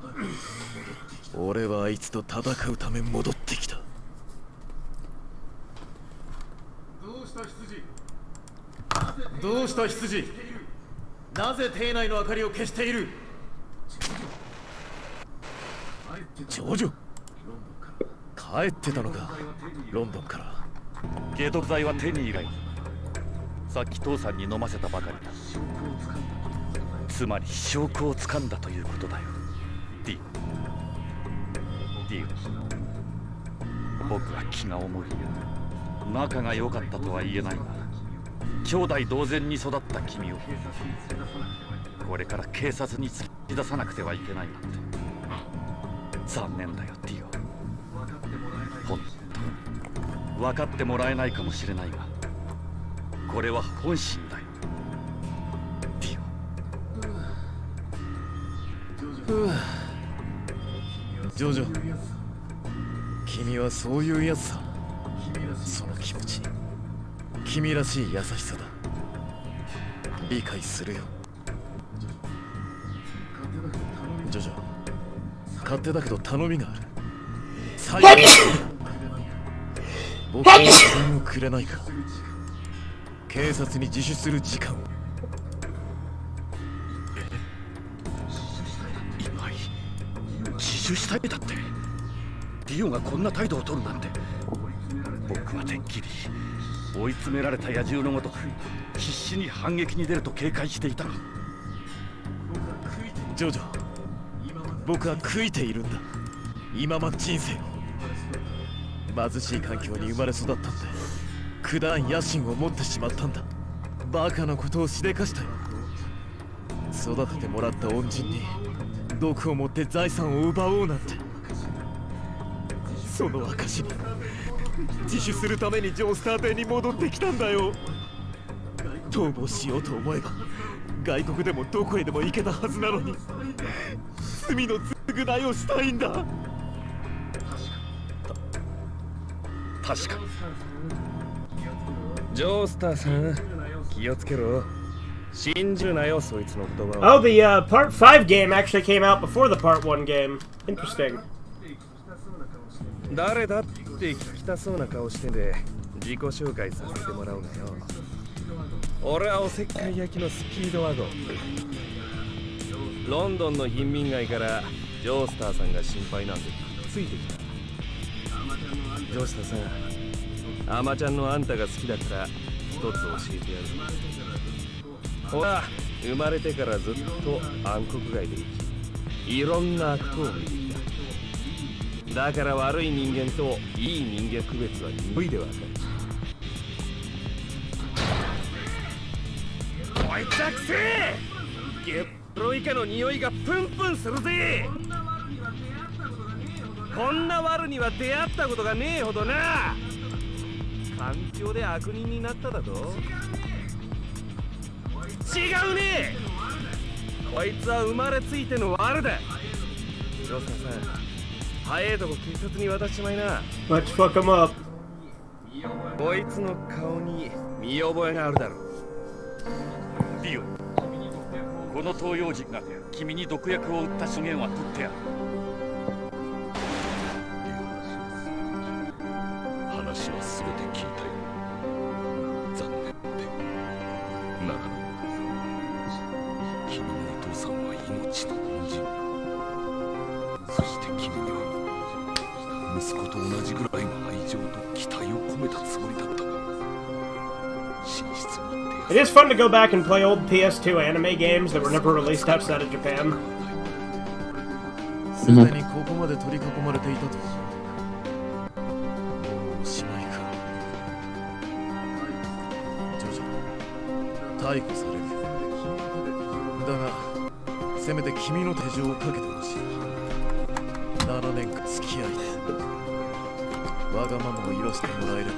俺はあいつと戦うため戻ってきた。どうした羊。なぜ邸内の明かりを消している。ジョジョ、帰ってたのか。ロンドンから。解毒剤は手に入れ、さっき父さんに飲ませたばかりだ。つまり証拠をつかんだということだよ。ディオ、僕は気が重い。仲が良かったとは言えないが、兄弟同然に育った君をこれから警察に突き出さなくてはいけないなんて残念だよ、ディオ。本当分かってもらえないかもしれないが、これは本心だよ、ディオ。ジョジョ、君はそういうやつさ。その気持ち、君らしい優しさだ。理解するよ。ジョジョ、勝手だけど頼みがある。最後に僕に時間をくれないか。警察に自首する時間を。今井、自首したいだって。ディオがこんな態度を取るなんて。僕はてっきり追い詰められた野獣のごとく必死に反撃に出ると警戒していたが。ジョジョ、僕は悔いているんだ。今まで人生を貧しい環境に生まれ育ったんで、くだらん野心を持ってしまったんだ。バカなことをしでかしたよ。育ててもらった恩人に毒を持って財産を奪おうなんて。その証に自首するためにジョースター邸に戻ってきたんだよ。逃亡しようと思えば外国でもどこへでも行けたはずなのに、罪の償いをしたいんだ。確かに。ジョースターさん、気をつけろ。信じるなよ、そいつの言葉を。Oh, the Part 5 game actually came out before the Part 1 game. Interesting. 誰だって聞きたそうな顔してんで自己紹介させてもらおうがよ。俺はおせっかい焼きのスピードワゴン。ロンドンの貧民街からジョースターさんが心配なんでついてきた。ジョースターさん、アマちゃんのあんたが好きだったら一つ教えてやる。俺は生まれてからずっと暗黒街で生き、いろんな悪党を見てきた。だから悪い人間といい人間区別は匂いでわかる。こいつはくせえ！ゲッロイカの匂いがプンプンするぜ！こんなワルには出会ったことがねえほどな。環境で悪人になっただと？違うね！こいつは生まれついてのワルだ。ジョースターさん、早えとこ警察に渡しちまいな。 Let's fuck him up. こいつの顔に見覚えがあるだろう。ディオ、この東洋人が君に毒薬を売った証言は取ってやる。話はすべて聞いたよ。残念でならぬ。君のお父さんは命の恩人。そして君には息子と同じぐらいの愛情と期待を込めたつもりだったが、寝室に行って It is fun to go back and play old PS2 anime games that were never released outside of Japan. すでにここまで取り囲まれていたと。もうおしまいか。ジョジョ、逮捕される。だが、せめて君の手錠をかけてほしい。7年間付き合いでわがままを言わせてもらえれば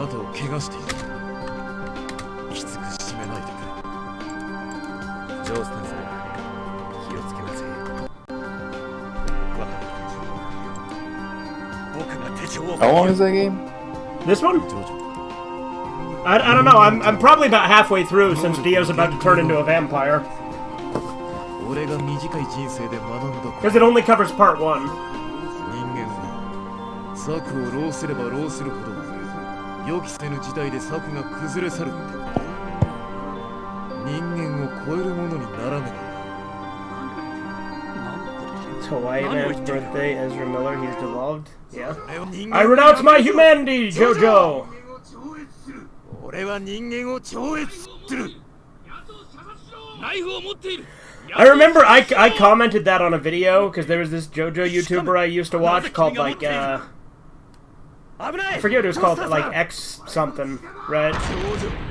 肩を怪我している。きつく締めないでくれ。ジョースターさん、気をつけなさい。わかった。僕が手錠を How long is that game? This one? I don't know. I'm probably about halfway through since Dio's about to turn into a vampire. 俺が短い人生で学んだ。 Because it only covers part 1. 人間は策を浪すれば浪するほど予期せぬ時代で策が崩れ去るって。人間を超えるものにならねIt's Hawaii Man's birthday. Ezra Miller, he's devolved. Yeah. I renounce my humanity, Jojo! 俺は人間を超越する。ナイフを持っている。 I remember I commented that on a video because there was this JoJo YouTuber I used to watch called like I forget what it was called, like X something, right?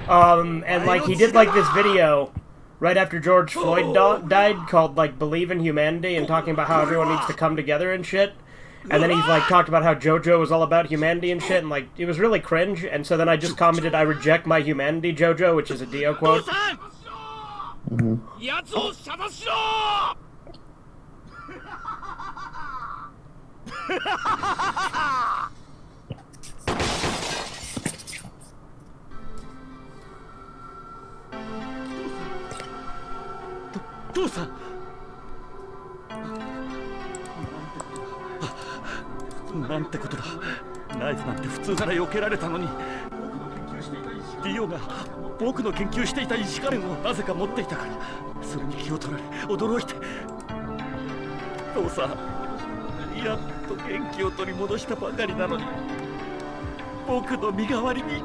And like he did like this video right after George Floyd died called like Believe in Humanity and talking about how everyone needs to come together and shit. And then he like talked about how JoJo was all about humanity and shit, and like it was really cringe. And so then I just commented, "I reject my humanity, JoJo," which is a Dio quote. Mm-hmm. 父さん。なんてことだ。ナイフなんて普通なら避けられたのに。ディオが僕の研究していた石仮面をなぜか持っていたから、それに気を取られ驚いて。父さん、やっと元気を取り戻したばかりなのに、僕の身代わりに。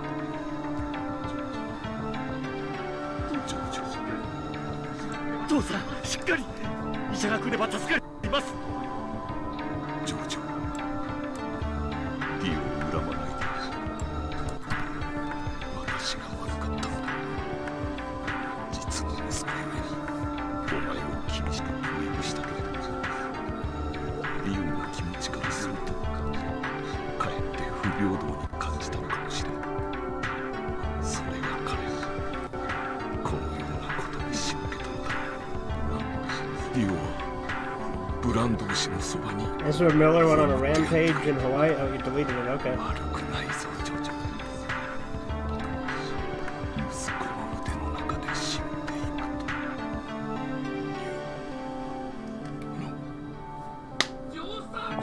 父さん、しっかり医者が来れば助かります。ジョージョ、ディオを恨まないで。私が悪かったのだ。実の息子ゆえにお前を厳しく教育したけれど、ディオの気持ちからするとかえって不平等に感じたのかもしれん。それが彼をこのようなことに仕向けたのだ。ディオはブランド氏のそばに。 Ezra Miller went on a rampage in Hawaii. Oh, you deleted it. Okay. 悪くないぞ、ジョジョ。息子の腕の中で死んでいくという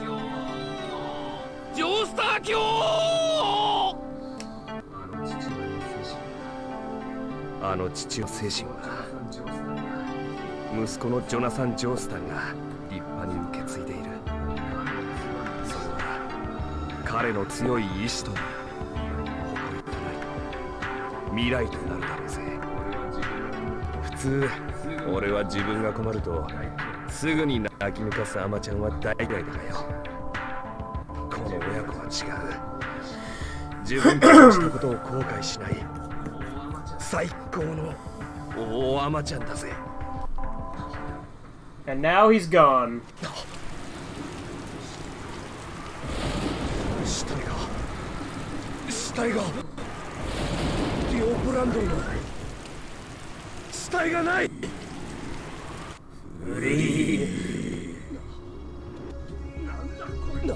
の。あの父の精神は息子のジョナサン・ジョースタンが立派に受け継いでいる。それは彼の強い意志と誇りとない未来となるだろうぜ。普通俺は自分が困るとすぐに泣き抜かすアマちゃんは大嫌いだがよ、この親子は違う。自分たちのしたことを後悔しない最高の大アマちゃんだぜ。 And now he's gone. 死体がリオ・ブランドンの死体がない。フリー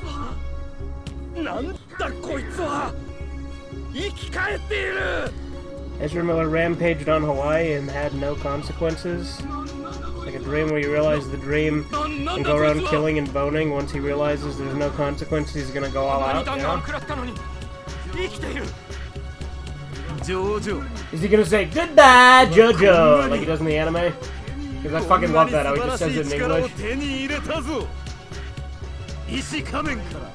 なんだこいつは。生き返っている。 Ezra Miller rampaged on Hawaii and had no consequences. Like a dream where you realize the dream and go around killing and boning. Once he realizes there's no consequences, he's gonna go all out. Yeah? Jojo. Is he gonna say, goodbye, Jojo, like he does in the anime? Because I fucking love that, how he just says it in English. 石仮面から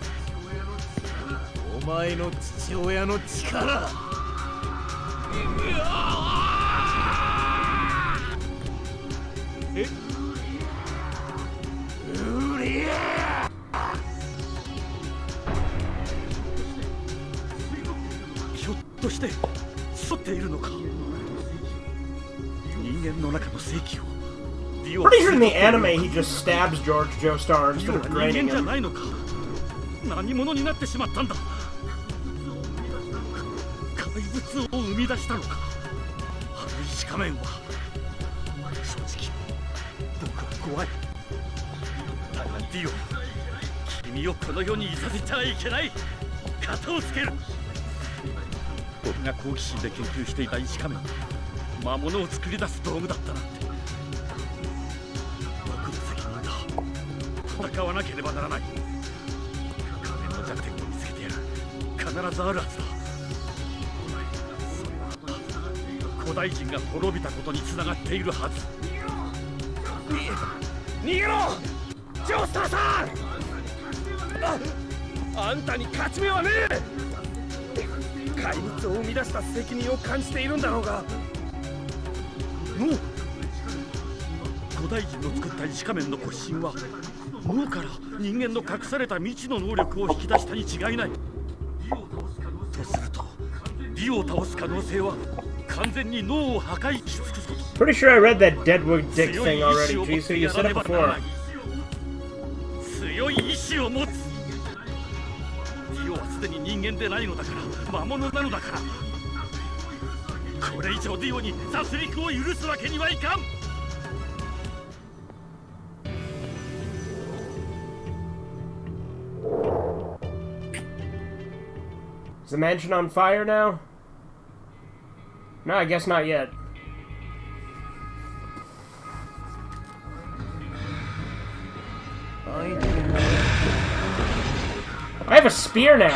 お前の父親の力。え？うりゃ！ひょっとして沿っているのか？人間の中の正気を。 Pretty sure in the anime he just stabs George Joestar instead of draining him. 何者になってしまったんだ。怪物を生み出したのか。あの石仮面は正直僕は怖い。だがディオ、君をこの世にいさせちゃいけない。型をつける。僕が好奇心で研究していた石仮面、魔物を作り出す道具だったなんて。 戦わなければならない。仮面の弱点を見つけてやる。必ずあるはずだ。古代人が滅びたことに繋がっているはず。逃げろ、ジョースターさん。あんたに勝ち目はねえ。怪物を生み出した責任を感じているんだろうが。もう古代人の作った石仮面の骨神は 脳から人間の隠された未知の能力を引き出したに違いない。とすると、ディオを倒す可能性は完全に脳を破壊し尽くすこと。Pretty sure I read that Deadwood Dick thing already. Jeez, you said it before. 強い意志を持つ。ディオはすでに人間でないのだから、魔物なのだから。これ以上ディオに殺戮を許すわけにはいかん。 Is the mansion on fire now? No, I guess not yet. I have a spear now.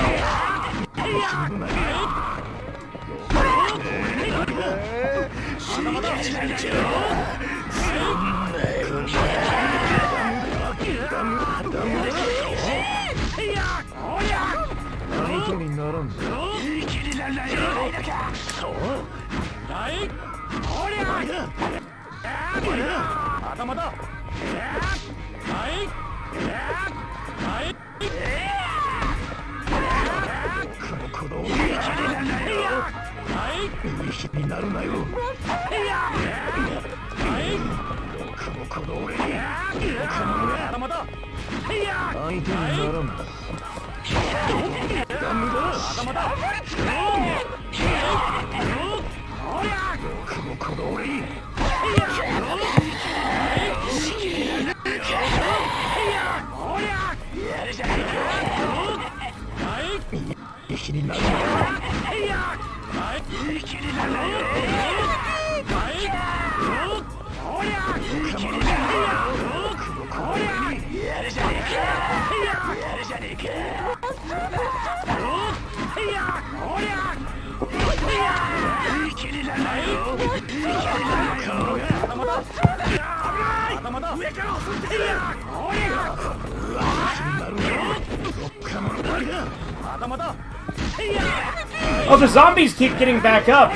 Oh, the zombies keep getting back up.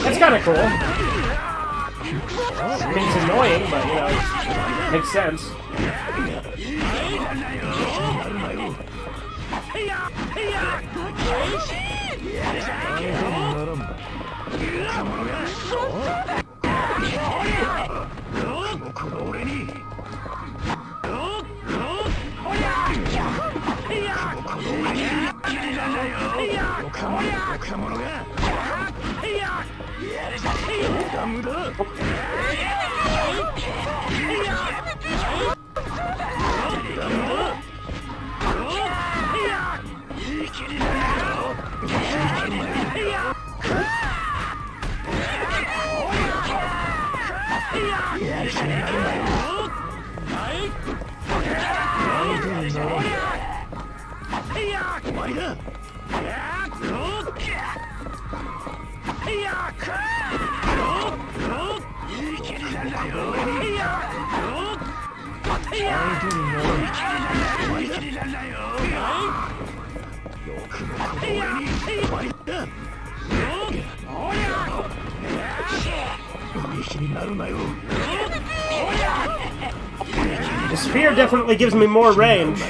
That's kind of cool. I mean, it's annoying, but, you know, it makes sense. The spear definitely gives me more range.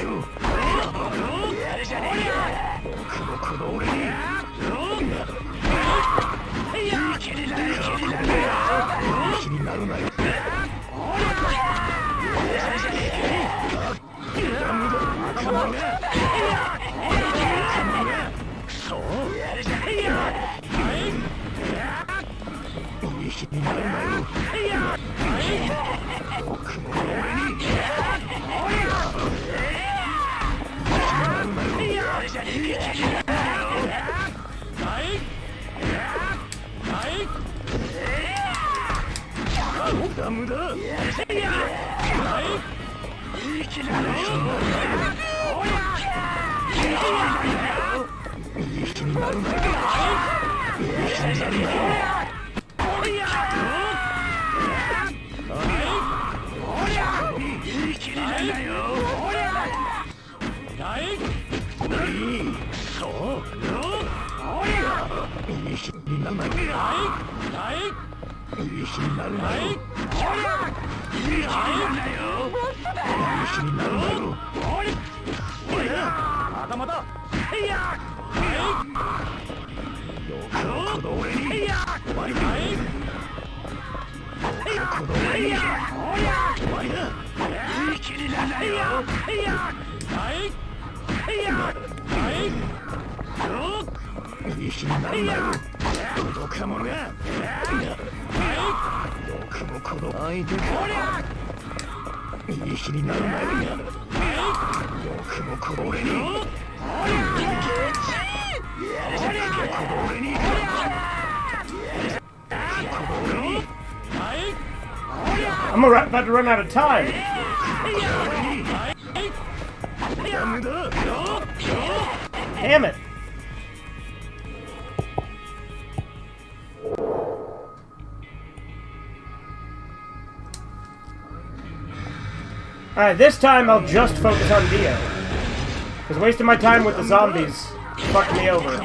I'm about to run out of time. Damn it. Alright, this time I'll just focus on Dio. Because wasting my time with the zombies fucked me over.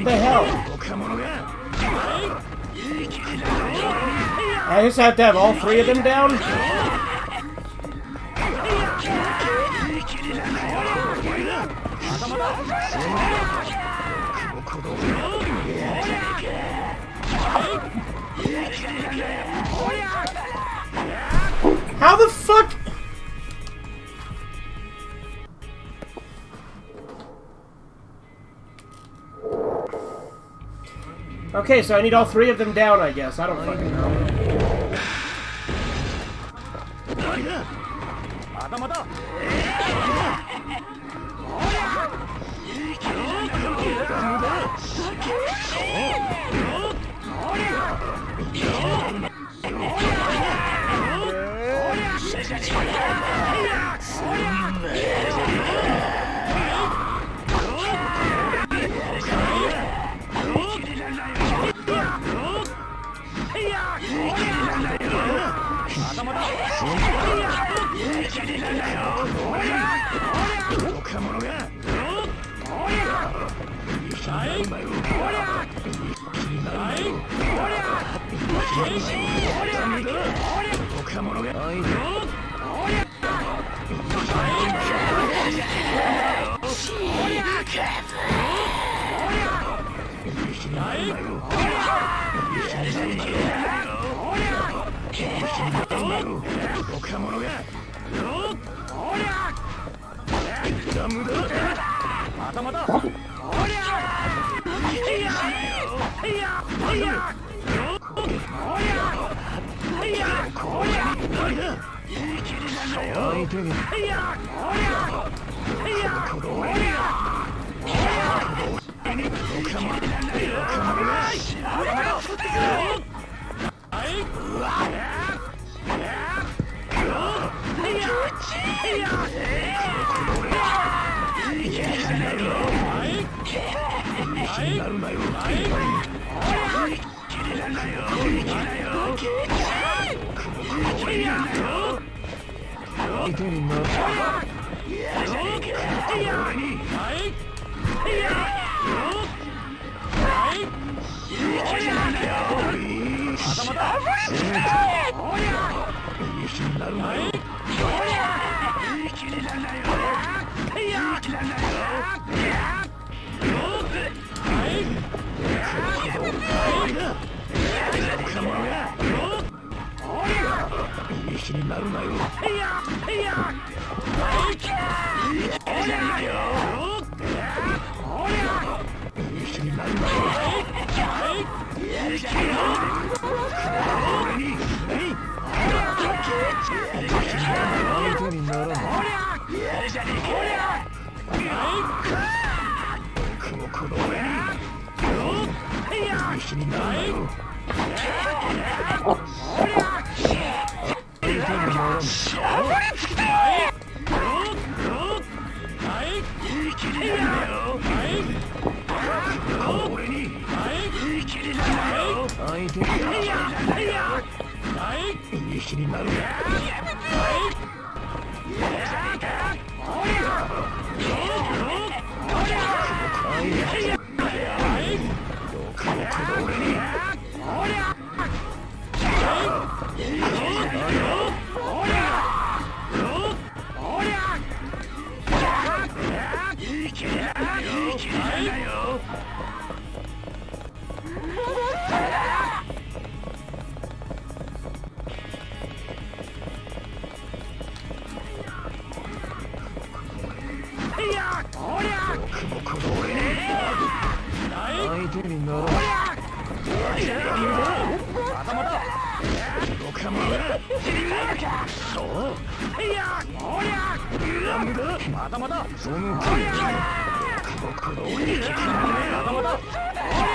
The hell? I just have to have all three of them down? How the fuck? Okay, so I need all three of them down, I guess. I don't fucking know.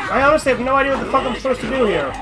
I honestly have no idea what the fuck I'm supposed to do here.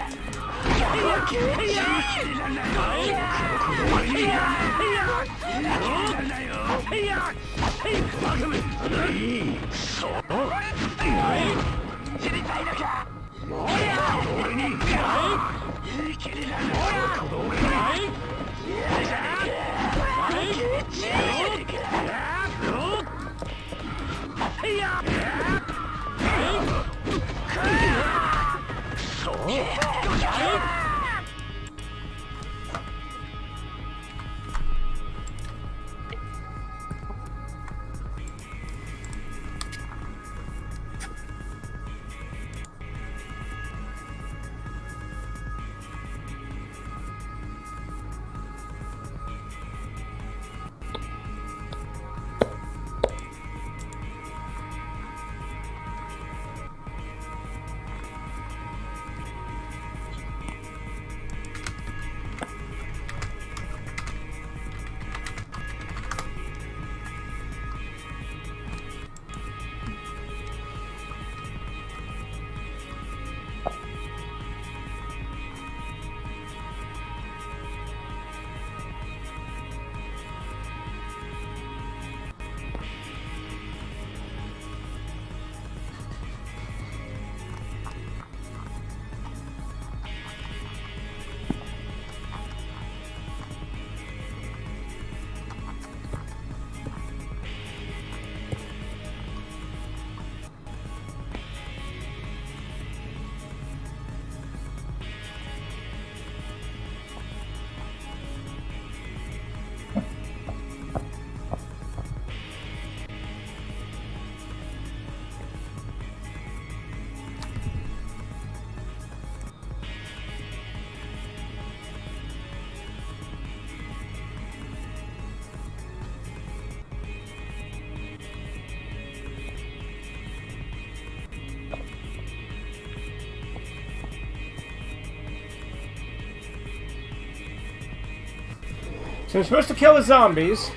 So we're supposed to kill the zombies.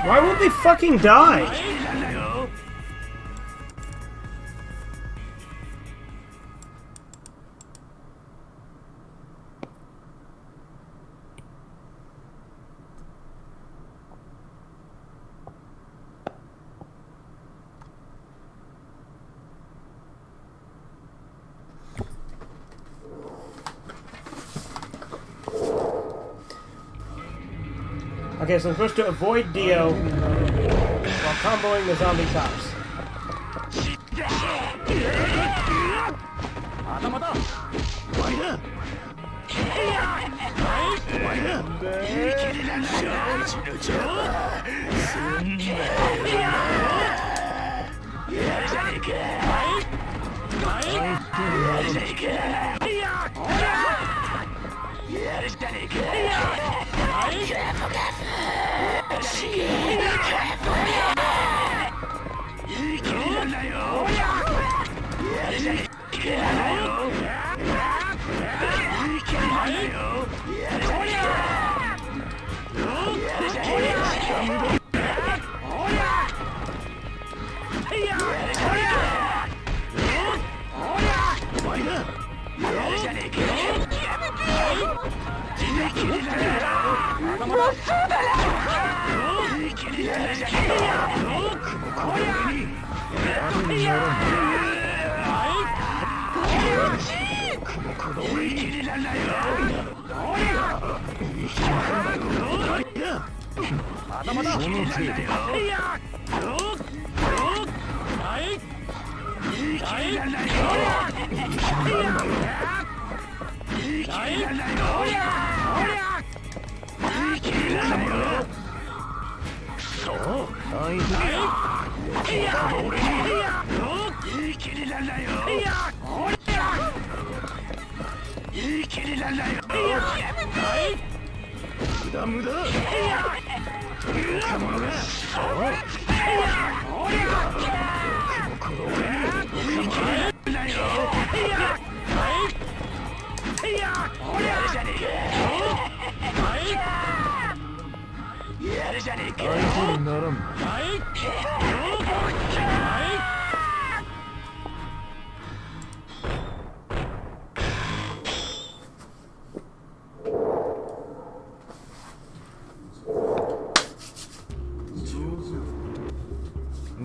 Why won't they fucking die? Okay, so I'm supposed to avoid Dio while comboing the zombie cops.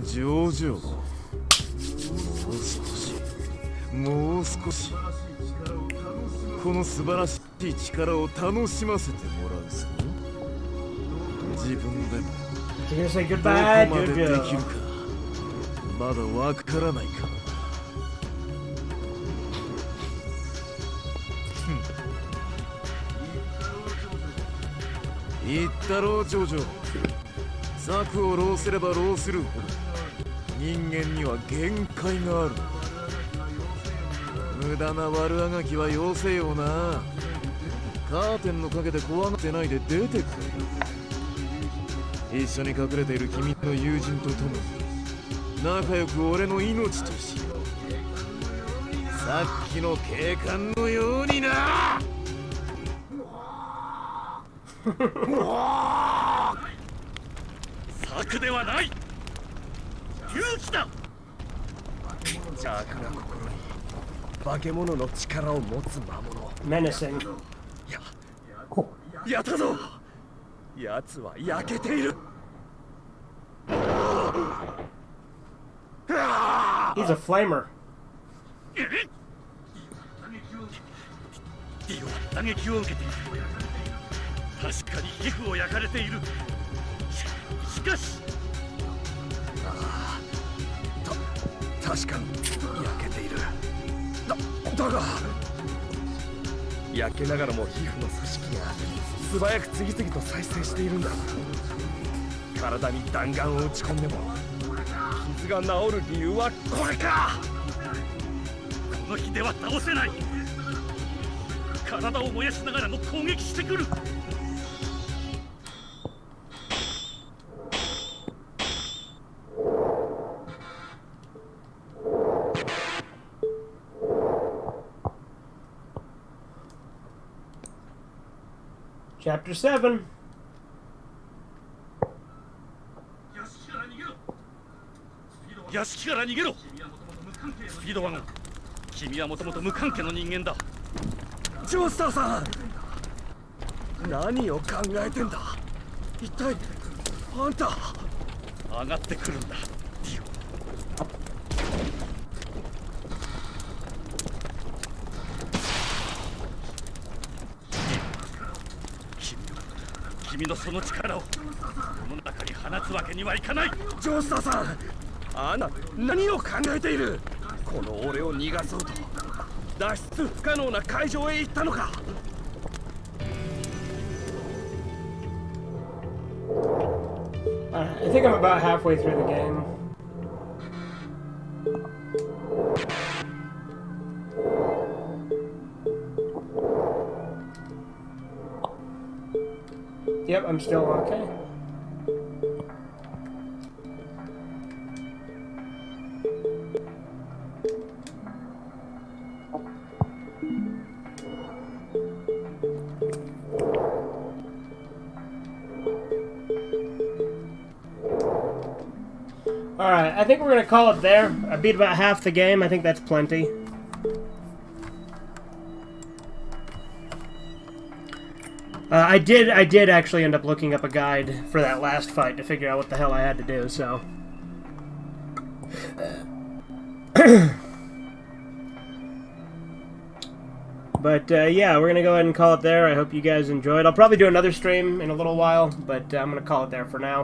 Jojo. もう少しこの素晴らしい力を楽しませてもらうぞ。自分でもどこまでできるかまだわからないか。言ったろうジョジョ。策を浪すれば浪するほど人間には限界がある。無駄な悪あがきはよせよな。カーテンの陰で怖がってないで出てくれ。一緒に隠れている君の友人と共に仲良く俺の命としよう。さっきの警官のようにな。策ではない、勇気だ。邪悪な心に化け物の力を持つ魔物。Menacing. やったぞ。奴は焼けている。He's a flamer. ディオは打撃を受けている。確かに皮膚を焼かれている。しかし確かに焼けている。だが焼けながらも皮膚の組織が素早く次々と再生しているんだ。体に弾丸を打ち込んでも傷が治る理由はこれか。この火では倒せない。体を燃やしながらも攻撃してくる。Chapter 7. 屋敷から逃げろ。スピードワゴン、君はもともと無関係の人間だ。ジョースターさん、何を考えてんだ。一体あんた。上がってくるんだ、ディオ。君のその力を世の中に放つわけにはいかない。ジョースターさん、あなた何を考えている。この俺を逃がそうと脱出不可能な会場へ行ったのか。I think I'm about halfway through the game. Yep, I'm still okay. Alright, I think we're gonna call it there. I beat about half the game. I think that's plenty. I did actually end up looking up a guide for that last fight to figure out what the hell I had to do, so. But, yeah, we're gonna go ahead and call it there. I hope you guys enjoyed. I'll probably do another stream in a little while, but I'm gonna call it there for now.